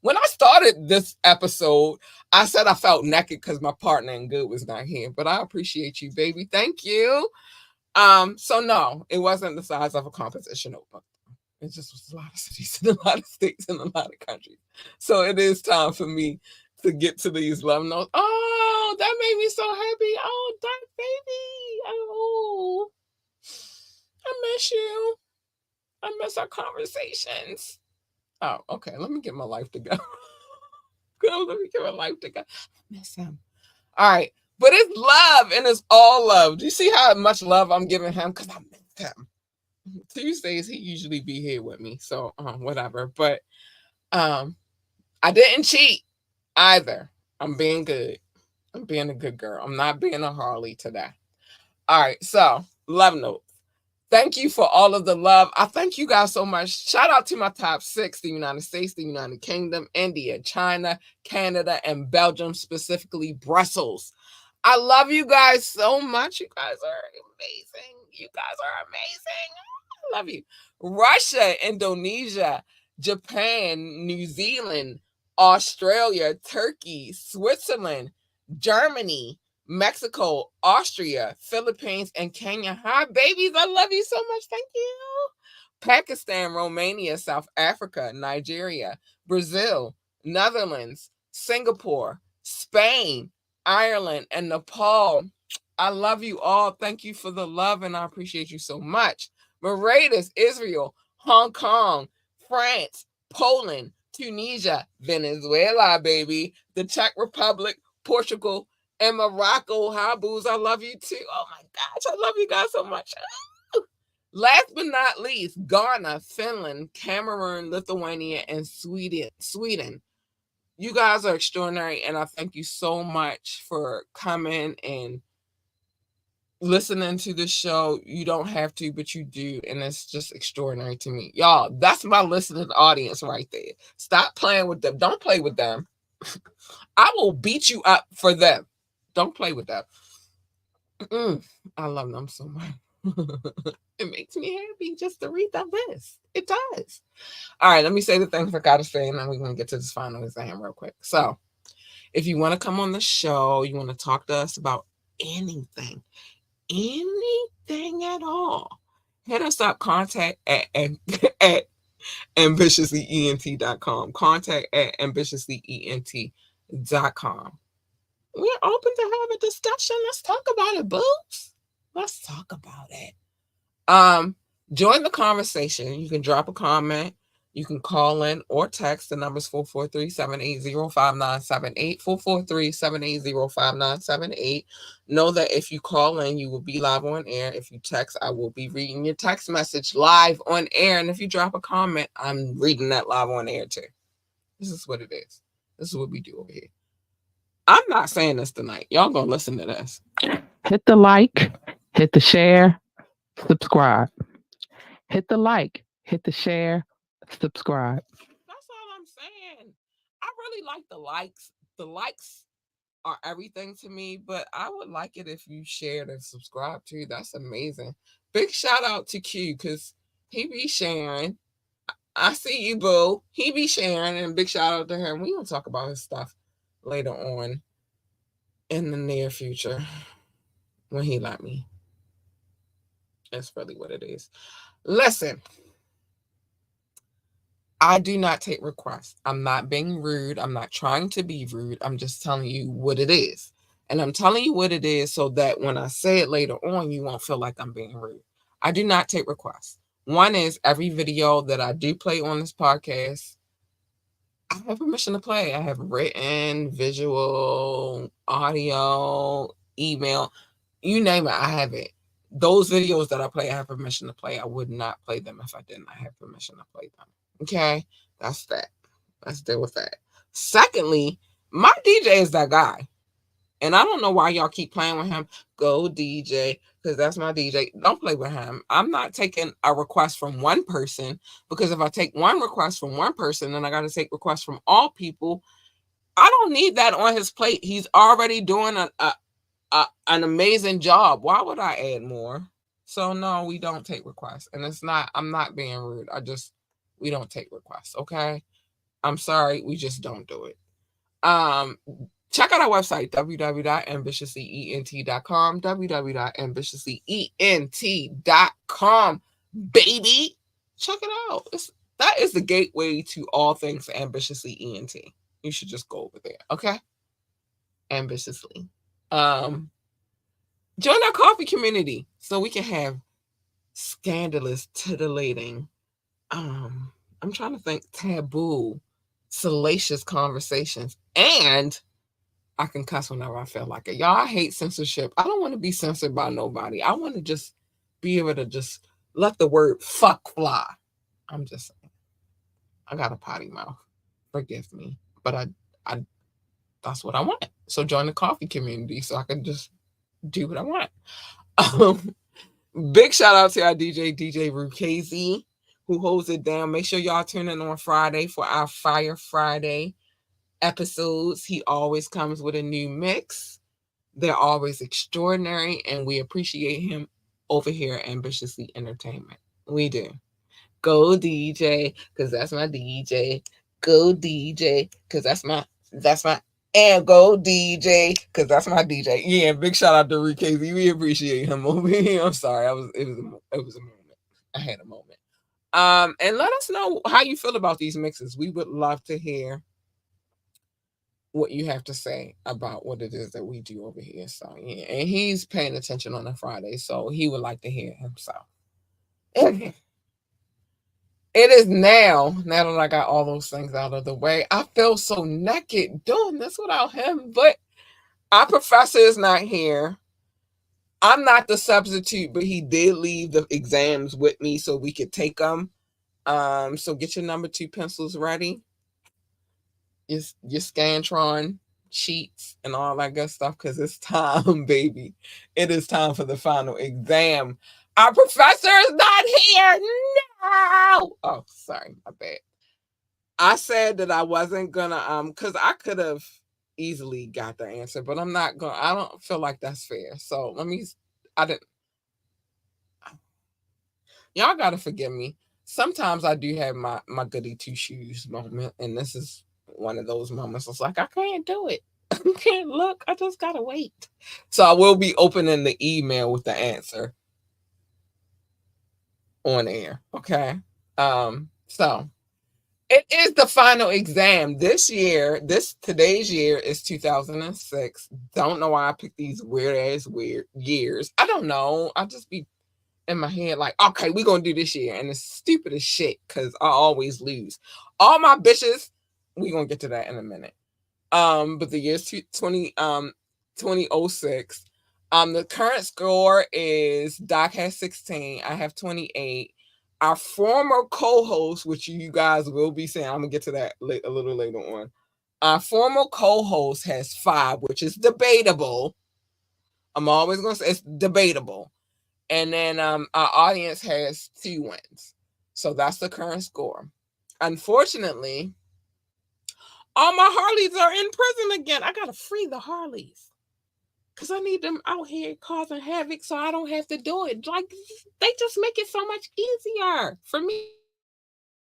when I started this episode, I said I felt naked because my partner in good was not here. But I appreciate you, baby. Thank you. So no, it wasn't the size of a composition notebook. It just was a lot of cities and a lot of states and a lot of countries. So it is time for me to get to these love notes. Oh, that made me so happy. Oh, Dark Baby. Oh, I miss you. I miss our conversations. Oh, okay. Let me get my life together. Let me get my life together. I miss him. All right. But it's love and it's all love. Do you see how much love I'm giving him? Because I miss him. Tuesdays he usually be here with me, so whatever. But I didn't cheat either. I'm being good. I'm being a good girl. I'm not being a Harley today. All right, so love notes. Thank you for all of the love. I thank you guys so much. Shout out to my top 6: the United States, the United Kingdom, India, China, Canada, and Belgium, specifically Brussels. I love you guys so much. You guys are amazing. You guys are amazing. I love you. Russia, Indonesia, Japan, New Zealand, Australia, Turkey, Switzerland, Germany, Mexico, Austria, Philippines, and Kenya. Hi, babies. I love you so much. Thank you. Pakistan, Romania, South Africa, Nigeria, Brazil, Netherlands, Singapore, Spain, Ireland, and Nepal. I love you all. Thank you for the love, and I appreciate you so much. Mauritius, Israel, Hong Kong, France, Poland, Tunisia, Venezuela, baby, the Czech Republic, Portugal, and Morocco. Hi, booze. I love you too. Oh my gosh, I love you guys so much. Last but not least, Ghana, Finland, Cameroon, Lithuania, and Sweden. You guys are extraordinary, and I thank you so much for coming and listening to the show. You don't have to, but you do, and it's just extraordinary to me. Y'all, that's my listening audience right there. Stop playing with them. Don't play with them. I will beat you up for them. Don't play with them. I love them so much. It makes me happy just to read that list. It does. All right, let me say the things I gotta say, and then we're gonna get to this final exam real quick. So, if you want to come on the show, you want to talk to us about anything, anything at all, hit us up. Contact at ambitiouslyent.com. Contact at ambitiouslyent.com. We're open to have a discussion. Let's talk about it, boobs. Let's talk about it. Um, Join the conversation. You can drop a comment. You can call in or text. The number is 443-780-5978. 443-780-5978. Know that if you call in, you will be live on air. If you text, I will be reading your text message live on air. And if you drop a comment, I'm reading that live on air too. This is what it is. This is what we do over here. I'm not saying this tonight. Y'all gonna listen to this. Hit the like, hit the share, subscribe. Hit the like, hit the share, subscribe. That's all I'm saying. I really like the likes. The likes are everything to me, but I would like it if you shared and subscribed too. That's amazing. Big shout out to Q because he be sharing. I see you, boo. He be sharing, and big shout out to him. We gonna talk about his stuff later on in the near future when he let me. That's really what it is. Listen, I do not take requests. I'm not being rude. I'm not trying to be rude. I'm just telling you what it is. And I'm telling you what it is so that when I say it later on, you won't feel like I'm being rude. I do not take requests. One is every video that I do play on this podcast, I have permission to play. I have written, visual, audio, email, you name it, I have it. Those videos that I play, I have permission to play. I would not play them if I did not have permission to play them. Okay, that's that. Let's deal with that. Secondly, my DJ is that guy. And I don't know why y'all keep playing with him. Go DJ, because that's my DJ. Don't play with him. I'm not taking a request from one person, because if I take one request from one person, then I got to take requests from all people. I don't need that on his plate. He's already doing an amazing job. Why would I add more? So no, we don't take requests. And it's not, I'm not being rude. We don't take requests. Okay. I'm sorry. We just don't do it. Check out our website, www.ambitiouslyent.com, www.ambitiouslyent.com, baby. Check it out. That is the gateway to all things Ambitiously ENT. You should just go over there, okay? Ambitiously. Join our coffee community so we can have scandalous, titillating, I'm trying to think, taboo, salacious conversations, and I can cuss whenever I feel like it. Y'all, I hate censorship. I don't want to be censored by nobody. I want to just be able to just let the word fuck fly. I'm just saying. I got a potty mouth. Forgive me. But I that's what I want. So join the coffee community so I can just do what I want. Big shout out to our DJ Rukazi, who holds it down. Make sure y'all tune in on Friday for our Fire Friday episodes. He always comes with a new mix. They're always extraordinary, and we appreciate him over here at Ambitiously Entertainment. We do. Go DJ, because that's my DJ. Go DJ, because that's my and go DJ, because that's my DJ. Yeah, big shout out to Rick Casey. We appreciate him over here. I'm sorry. It was a moment. I had a moment. And let us know how you feel about these mixes. We would love to hear what you have to say about what it is that we do over here. So yeah, and he's paying attention on a Friday, so he would like to hear himself. It is now that I got all those things out of the way. I feel so naked doing this without him, but our professor is not here. I'm not the substitute, but he did leave the exams with me so we could take them. So get your number 2 pencils ready. Your Scantron sheets and all that good stuff, because it's time, baby. It is time for the final exam. Our professor is not here. No. Oh, sorry, my bad. I said that I wasn't gonna because I could have easily got the answer, but I'm not gonna. I don't feel like that's fair. So let me. I didn't. Y'all gotta forgive me. Sometimes I do have my goody two shoes moment, and this is one of those moments. It's like I can't do it. I can't look. I just gotta wait. So I will be opening the email with the answer on air. Okay. So it is the final exam this year. Today's year is 2006. Don't know why I picked these weird years. I don't know. I just be in my head like, okay, we're gonna do this year, and it's stupid as shit because I always lose. All my bitches, we gonna get to that in a minute. But the year's 2006. The current score is Doc has 16. I have 28. Our former co-host, which you guys will be saying, I'm gonna get to that a little later on. Our former co-host has 5, which is debatable. I'm always gonna say it's debatable. And then our audience has 2 wins. So that's the current score. Unfortunately, all my Harleys are in prison again. I gotta free the Harleys. Cause I need them out here causing havoc so I don't have to do it. Like they just make it so much easier for me.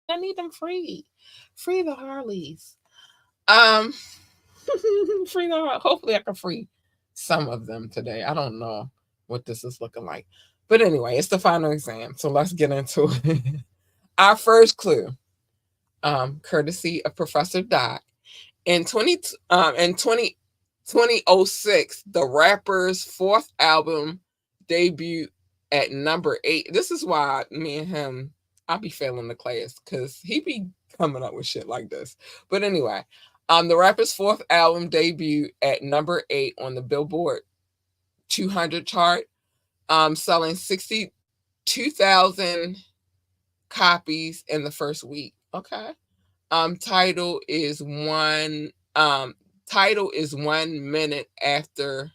I need them free. Free the Harleys. Um free the hopefully I can free some of them today. I don't know what this is looking like. But anyway, it's the final exam. So let's get into it. Our first clue, courtesy of Professor Doc. In 2006, the rapper's 4th album debuted at number 8. This is why me and him, I be failing the class because he be coming up with shit like this. But anyway, the rapper's 4th album debuted at number 8 on the Billboard 200 chart, selling 62,000 copies in the first week. Okay. Title is one title is 1 minute after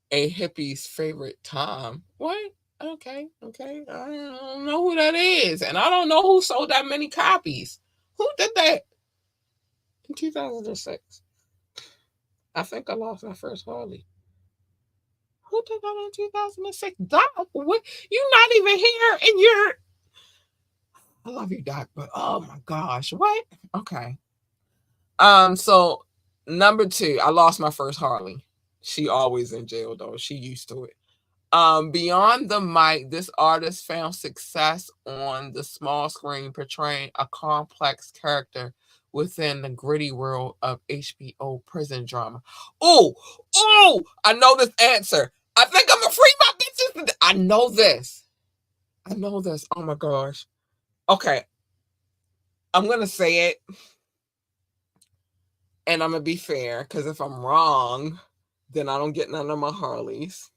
a hippie's favorite time. What? Okay. I don't know who that is, and I don't know who sold that many copies. Who did that in 2006? I think I lost my first Harley. Who did that in 2006? Doc, what? You're not even here, and you're. I love you, Doc, but oh my gosh, what? Okay. So number 2, I lost my first Harley. She always in jail though. She used to it. Beyond the mic, this artist found success on the small screen, portraying a complex character within the gritty world of HBO prison drama. I know this answer. I think I'm gonna free my bitches. I know this. Oh my gosh. Okay, I'm gonna say it, and I'm gonna be fair because if I'm wrong, then I don't get none of my Harleys.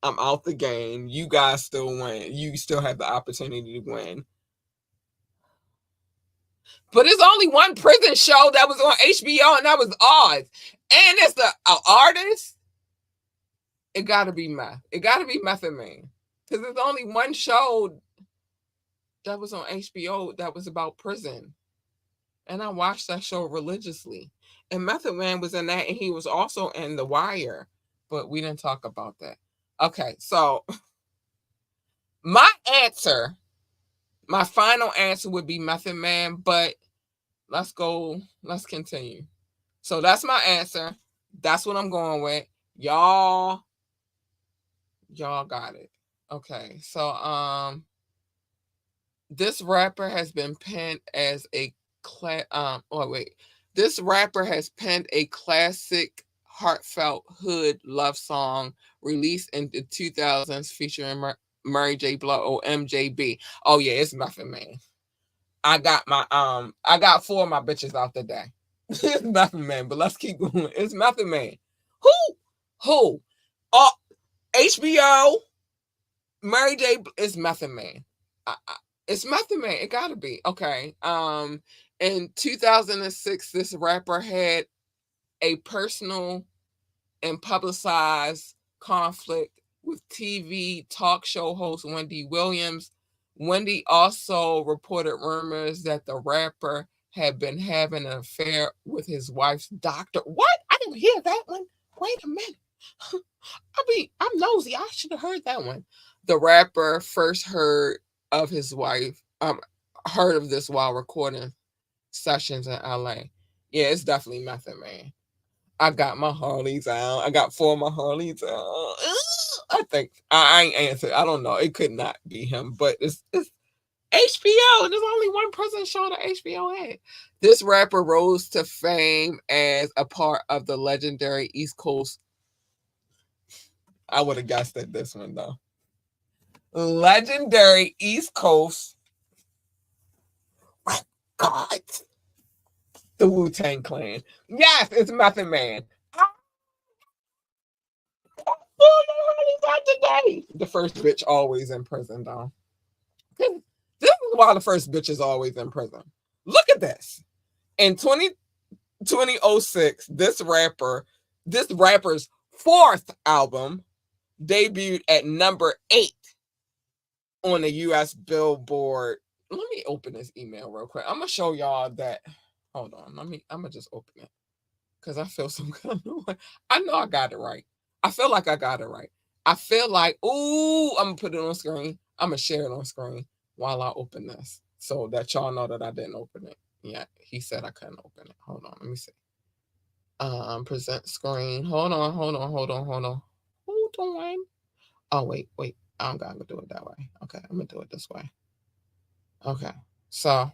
I'm out the game. You guys still win. You still have the opportunity to win. But it's only one prison show that was on HBO, and that was Oz. And it's the artist. It gotta be Meth. It gotta be Method Man. Because there's only one show that was on HBO that was about prison. And I watched that show religiously. And Method Man was in that, and he was also in The Wire. But we didn't talk about that. Okay, so my answer, my final answer would be Method Man, but let's continue. So that's my answer. That's what I'm going with. Y'all got it. Okay. So this rapper has been penned as a this rapper has penned a classic heartfelt hood love song released in the 2000s featuring Mary J. Blige or MJB. Oh yeah, it's Muffin Man. I got 4 of my bitches out the day. It's Method Man, but let's keep going. It's Method Man. Who? Who? Oh, HBO. Mary J. It's Method Man. It's Method Man. It gotta be okay. In 2006, this rapper had a personal and publicized conflict with TV talk show host Wendy Williams. Wendy also reported rumors that the rapper had been having an affair with his wife's doctor. What? I didn't hear that one. Wait a minute. I'm nosy. I should have heard that one. The rapper first heard of his wife. Heard of this while recording sessions in LA. Yeah, it's definitely Method Man. I got my Harleys out. I got 4 of my Harleys out. I think I ain't answered. I don't know. It could not be him, but it's HBO, and there's only one prison show that HBO had. This rapper rose to fame as a part of the legendary East Coast. I would have guessed at this one though. Legendary East Coast. God, the Wu-Tang Clan. Yes, it's Method Man. Today. The first bitch always in prison, though. This is why the first bitch is always in prison. Look at this. In 2006, this rapper's 4th album debuted at number 8 on the US Billboard. Let me open this email real quick. I'm gonna show y'all that. Hold on. I'm gonna just open it. Because I feel some kind of way. I know I got it right. I feel like I got it right. I feel like, ooh, I'm gonna put it on screen. I'm gonna share it on screen while I open this, so that y'all know that I didn't open it. Yeah, he said I couldn't open it. Hold on, let me see. Present screen. Hold on. Hold on. Oh wait. I'm gonna do it that way. Okay, I'm gonna do it this way. Okay, so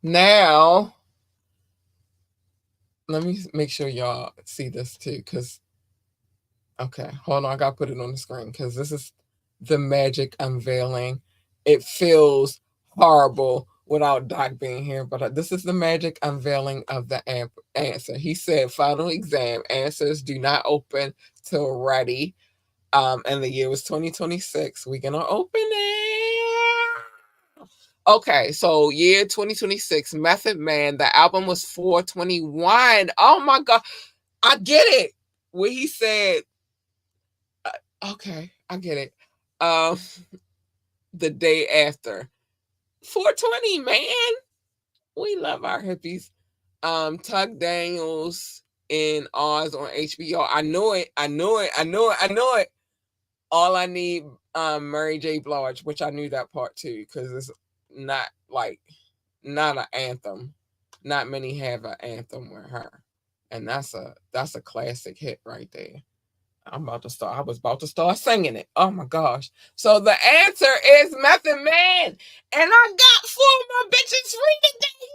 now let me make sure y'all see this too, because okay, hold on. I gotta put it on the screen because this is the magic unveiling. It feels horrible without Doc being here, but this is the magic unveiling of the answer. He said, "Final exam answers do not open till ready." And the year was 2026. We're gonna open it. Okay, so year 2026, Method Man. The album was 421. Oh my god, I get it. Where he said okay, I get it. Um, the day after 420, man. We love our hippies. Tug Daniels in Oz on HBO. I know it. All I need, Mary J. Blige, which I knew that part too, because it's not like not an anthem. Not many have an anthem with her, and that's a classic hit right there. I was about to start singing it. Oh my gosh. So the answer is Method Man. And I got 4 of my bitches free today.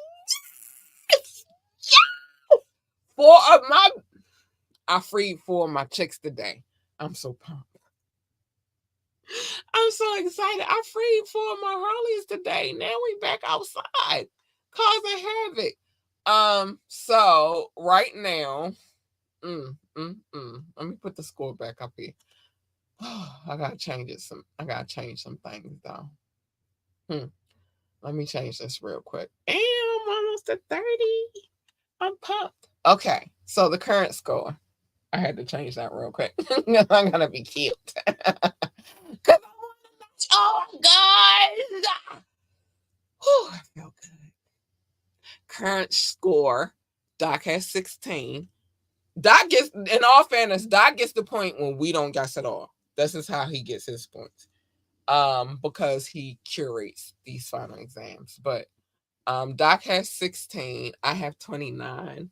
Yes! Yes! 4 of my I freed 4 of my chicks today. I'm so pumped. I'm so excited. I freed 4 of my Harleys today. Now we back outside. Causing havoc. So right now, let me put the score back up here. I gotta change it. I gotta change some things though. Let me change this real quick. And I'm almost at 30. I'm pumped. Okay, so the current score. I had to change that real quick. I'm gonna be cute. Oh God! Whew, I feel good. Current score. Doc has 16. Doc gets, in all fairness, Doc gets the point when we don't guess at all. This is how he gets his points. Because he curates these final exams. But Doc has 16. I have 29.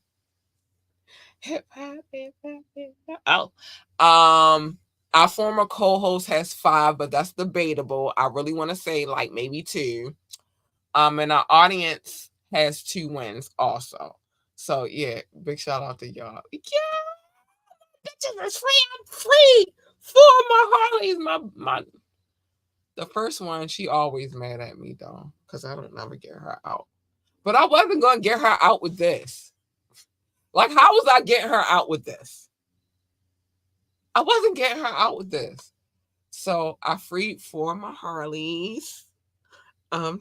Hip hop, hip hop, hip hop. Oh. Our former co-host has 5, but that's debatable. I really want to say like maybe 2. And our audience has 2 wins also. So yeah, big shout out to y'all. Yeah, bitches is free. I'm free. 4 of my Harleys. My The first one, she always mad at me though, because I don't never get her out. But I wasn't gonna get her out with this. Like, how was I getting her out with this? I wasn't getting her out with this. So I freed 4 of my Harleys.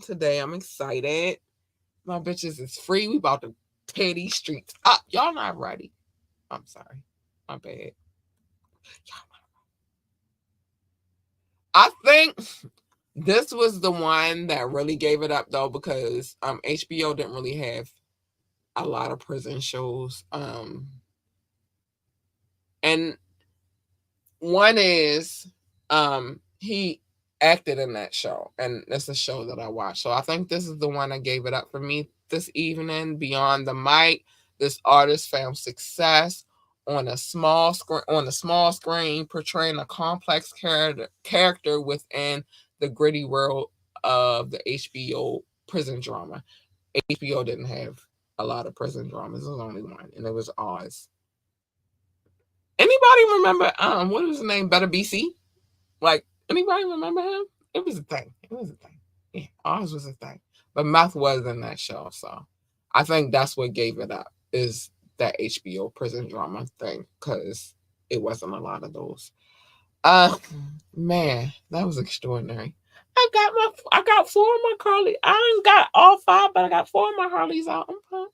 Today I'm excited. My bitches is free. We about to tear these streets up. Y'all not ready. I'm sorry. My bad. I think this was the one that really gave it up though, because HBO didn't really have a lot of prison shows. And one is he acted in that show, and it's a show that I watched. So I think this is the one that gave it up for me this evening. Beyond the Mic, this artist found success on a small screen, portraying a complex character within the gritty world of the HBO prison drama. HBO didn't have a lot of prison dramas. There was only one, and it was Oz. Anybody remember what was his name? Better BC? Like, anybody remember him? It was a thing. It was a thing. Yeah, Oz was a thing. But Meth was in that show, so I think that's what gave it up, is that HBO prison drama thing, because it wasn't a lot of those. Uh Man, that was extraordinary. I got four of my Carly. I ain't got all five, but I got four of my Harleys out. I'm pumped.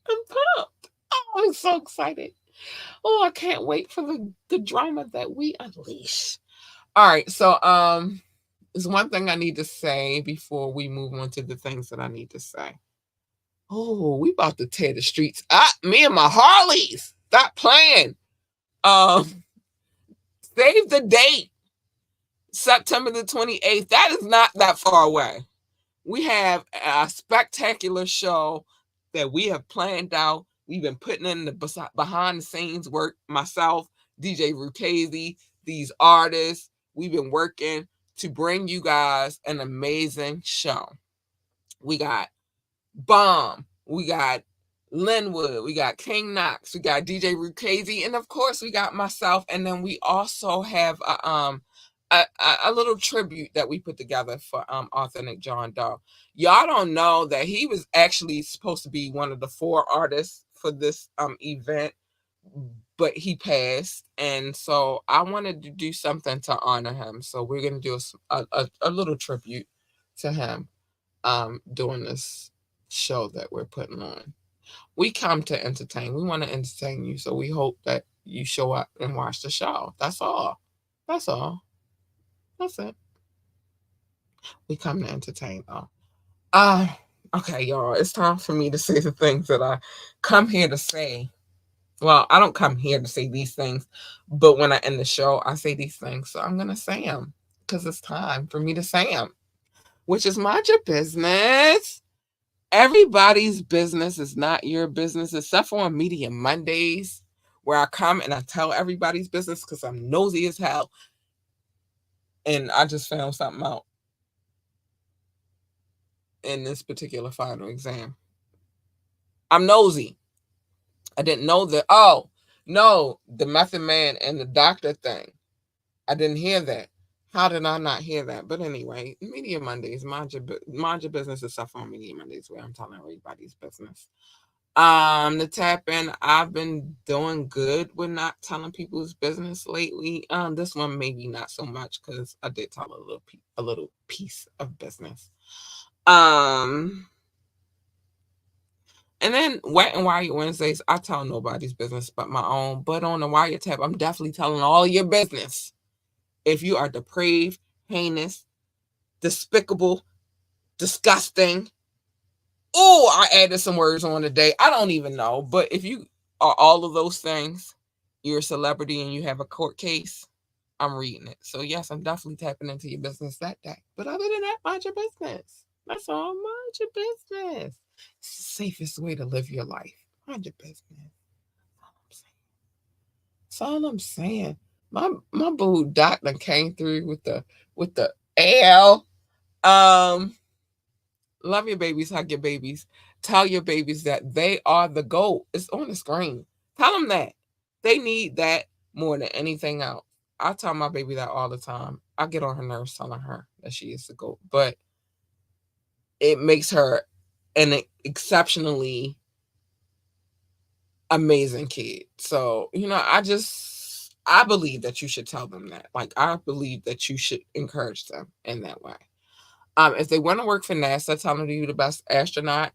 I'm pumped. Oh, I'm so excited. Oh, I can't wait for the drama that we unleash. All right, so there's one thing I need to say before we move on to the things that I need to say. Oh, we about to tear the streets up. Me and my Harleys. Stop playing. Um, Save the date. September the 28th. That is not that far away. We have a spectacular show that we have planned out. We've been putting in the behind the scenes work, myself, DJ Rukazi, these artists. We've been working to bring you guys an amazing show. We got Bomb, we got Linwood, we got King Knox, we got DJ Rukazi, and of course we got myself. And then we also have a little tribute that we put together for Authentic John Doe. Y'all don't know that he was actually supposed to be one of the four artists for this event, but he passed, and so I wanted to do something to honor him. So we're gonna do a little tribute to him doing this show that we're putting on. We come to entertain. We want to entertain you, so we hope that you show up and watch the show. That's all. That's all. That's it. We come to entertain, though. Uh, okay, y'all. It's time for me to say the things that I come here to say. Well, I don't come here to say these things, but when I end the show, I say these things. So I'm gonna say them because it's time for me to say them, which is mind your business. Everybody's business is not your business, except for on Media Mondays, where I come and I tell everybody's business because I'm nosy as hell. And I just found something out in this particular final exam. I'm nosy. I didn't know that. Oh, no, the Method Man and the doctor thing. I didn't hear that. How did I not hear that? But anyway, Media Mondays, mind your business and stuff on Media Mondays, where I'm telling everybody's business. The tap in, I've been doing good with not telling people's business lately. This one maybe not so much because I did tell a little piece of business. And then Wet and Wired Wednesdays, I tell nobody's business but my own. But on the wiretap, I'm definitely telling all your business. If you are depraved, heinous, despicable, disgusting. Oh, I added some words on today. I don't even know. But if you are all of those things, you're a celebrity and you have a court case, I'm reading it. So yes, I'm definitely tapping into your business that day. But other than that, mind your business. That's all. Mind your business. It's the safest way to live your life. Mind your business. That's all I'm saying. My boo Doc done came through with the L. Love your babies, hug your babies. Tell your babies that they are the GOAT. It's on the screen. Tell them that. They need that more than anything else. I tell my baby that all the time. I get on her nerves telling her that she is the GOAT. But it makes her an exceptionally amazing kid. So, I believe that you should tell them that. Like, I believe that you should encourage them in that way. If they want to work for NASA, tell them to be the best astronaut,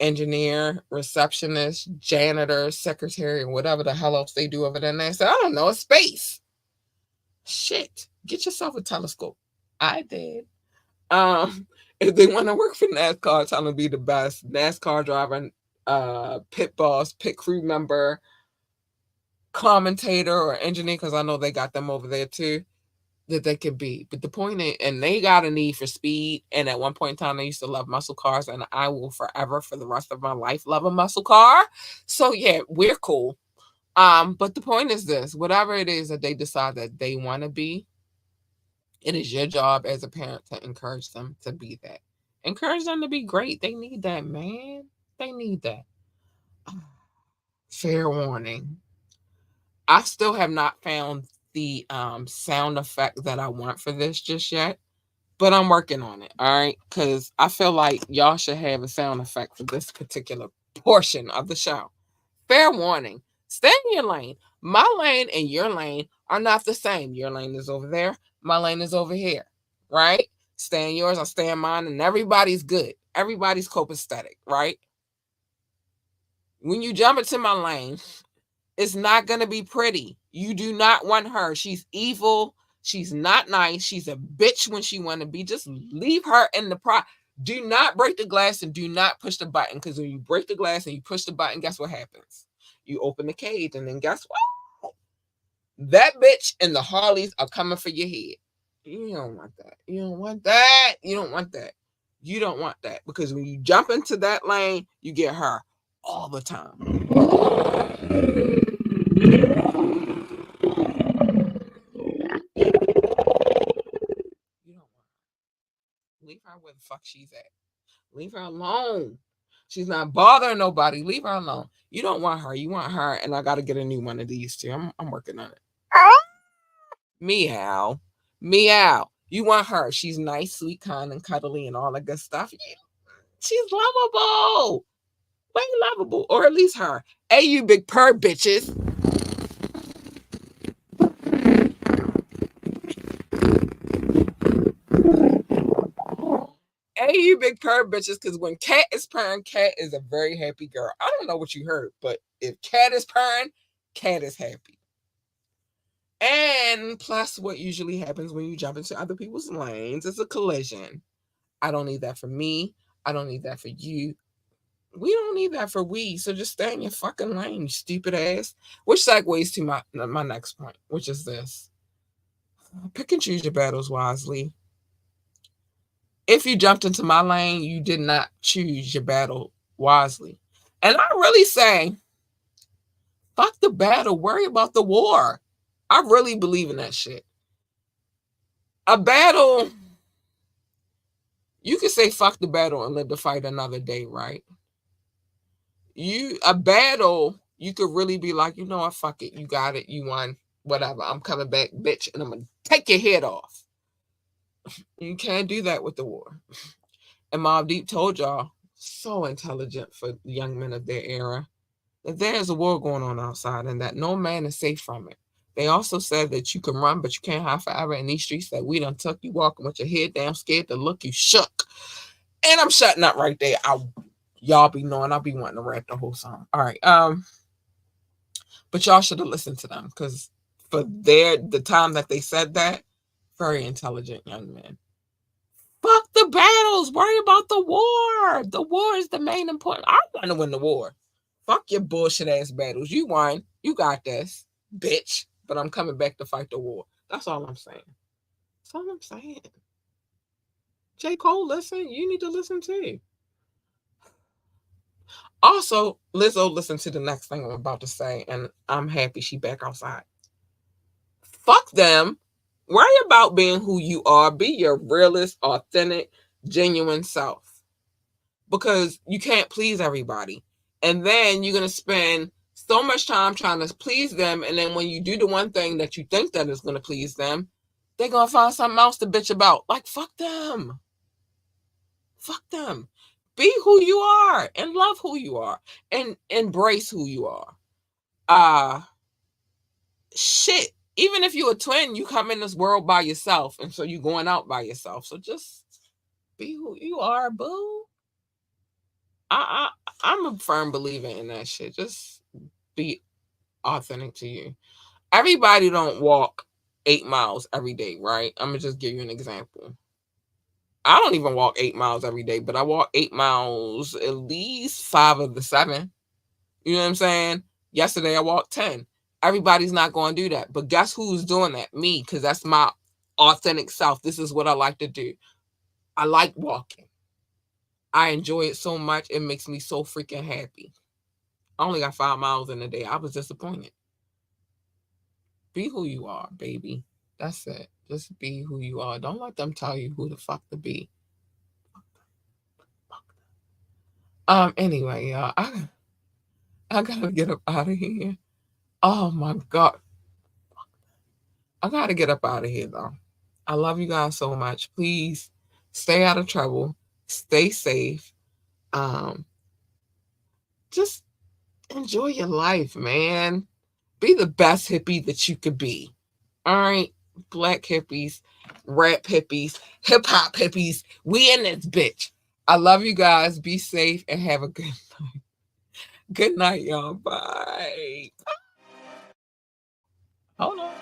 engineer, receptionist, janitor, secretary, and whatever the hell else they do over there. NASA. I don't know, it's space. Shit. Get yourself a telescope. I did. If they want to work for NASCAR, tell them to be the best NASCAR driver, pit boss, pit crew member, commentator, or engineer, because I know they got them over there too. that they could be. But the point is, and they got a need for speed. And at one point in time, they used to love muscle cars, and I will forever, for the rest of my life, love a muscle car. So yeah, we're cool. But the point is this: whatever it is that they decide that they want to be, it is your job as a parent to encourage them to be that. Encourage them to be great. They need that, man. They need that. Fair warning. I still have not found the sound effect that I want for this just yet, but I'm working on it. All right, because I feel like y'all should have a sound effect for this particular portion of the show. Fair warning: stay in your lane. My lane and your lane are not the same. Your lane is over there. My lane is over here. Right? Stay in yours. I stay in mine, and everybody's good. Everybody's copacetic. Right? When you jump into my lane, it's not going to be pretty. You do not want her. She's evil. She's not nice. She's a bitch when she want to be. Just leave her in the Do not break the glass and do not push the button, because when you break the glass and you push the button, guess what happens? You open the cage, and then guess what? That bitch and the Harleys are coming for your head. You don't want that. You don't want that. You don't want that. You don't want that, because when you jump into that lane, you get her all the time. You don't want her. Leave her where the fuck she's at. Leave her alone. She's not bothering nobody. Leave her alone. You don't want her. You want her, and I got to get a new one of these too. I'm working on it. Meow. Meow. You want her. She's nice, sweet, kind, and cuddly, and all that good stuff. Yeah, she's lovable. Way lovable. Or at least her. Hey, you big purr bitches. Hey, you big purr bitches, because when Cat is purring, Cat is a very happy girl. I don't know what you heard, but if Cat is purring, Cat is happy. And plus, what usually happens when you jump into other people's lanes is a collision. I don't need that for me. I don't need that for you. We don't need that for we. So just stay in your fucking lane, you stupid ass. Which segues to my next point, which is this: pick and choose your battles wisely. If you jumped into my lane, you did not choose your battle wisely. And I really say, fuck the battle, worry about the war. I really believe in that shit. A battle, you can say fuck the battle and live to fight another day, right? A battle, you could really be like, you know what, fuck it, you got it, you won, whatever. I'm coming back, bitch, and I'm gonna take your head off. You can't do that with the war. And Mobb Deep told y'all, so intelligent for young men of their era, that there is a war going on outside and that no man is safe from it. They also said that you can run, but you can't hide forever in these streets that we done took. You walking with your head down, scared to look, you shook. And I'm shutting up right there. Y'all be knowing I'll be wanting to rap the whole song. All right. But y'all should have listened to them, because for the time that they said that, very intelligent young men. Fuck the battles. Worry about the war. The war is the main important. I want to win the war. Fuck your bullshit ass battles. You won. You got this, bitch. But I'm coming back to fight the war. That's all I'm saying. That's all I'm saying. J. Cole, listen. You need to listen too. Also, Lizzo, listen to the next thing I'm about to say, and I'm happy she back outside. Fuck them. Worry about being who you are. Be your realest, authentic, genuine self. Because you can't please everybody. And then you're going to spend so much time trying to please them. And then when you do the one thing that you think that is going to please them, they're going to find something else to bitch about. Like, fuck them. Fuck them. Be who you are and love who you are and embrace who you are. Shit. Even if you're a twin, you come in this world by yourself. And so you're going out by yourself. So just be who you are, boo. I'm a firm believer in that shit. Just be authentic to you. Everybody don't walk 8 miles every day, right? I'm gonna just give you an example. I don't even walk 8 miles every day, but I walk 8 miles at least 5 of the 7. You know what I'm saying? Yesterday I walked 10. Everybody's not going to do that, but guess who's doing that? Me, because that's my authentic self. This is what I like to do. I like walking. I enjoy it so much. It makes me so freaking happy. I only got 5 miles in a day. I was disappointed. Be who you are, baby. That's it. Just be who you are. Don't let them tell you who the fuck to be. Anyway, y'all, I gotta get up out of here. Oh my god. I gotta get up out of here though. I love you guys so much. Please stay out of trouble. Stay safe. Um, just enjoy your life, man. Be the best hippie that you could be. All right, black hippies, rap hippies, hip hop hippies. We in this bitch. I love you guys. Be safe and have a good night. Good night, y'all. Bye. Hold on.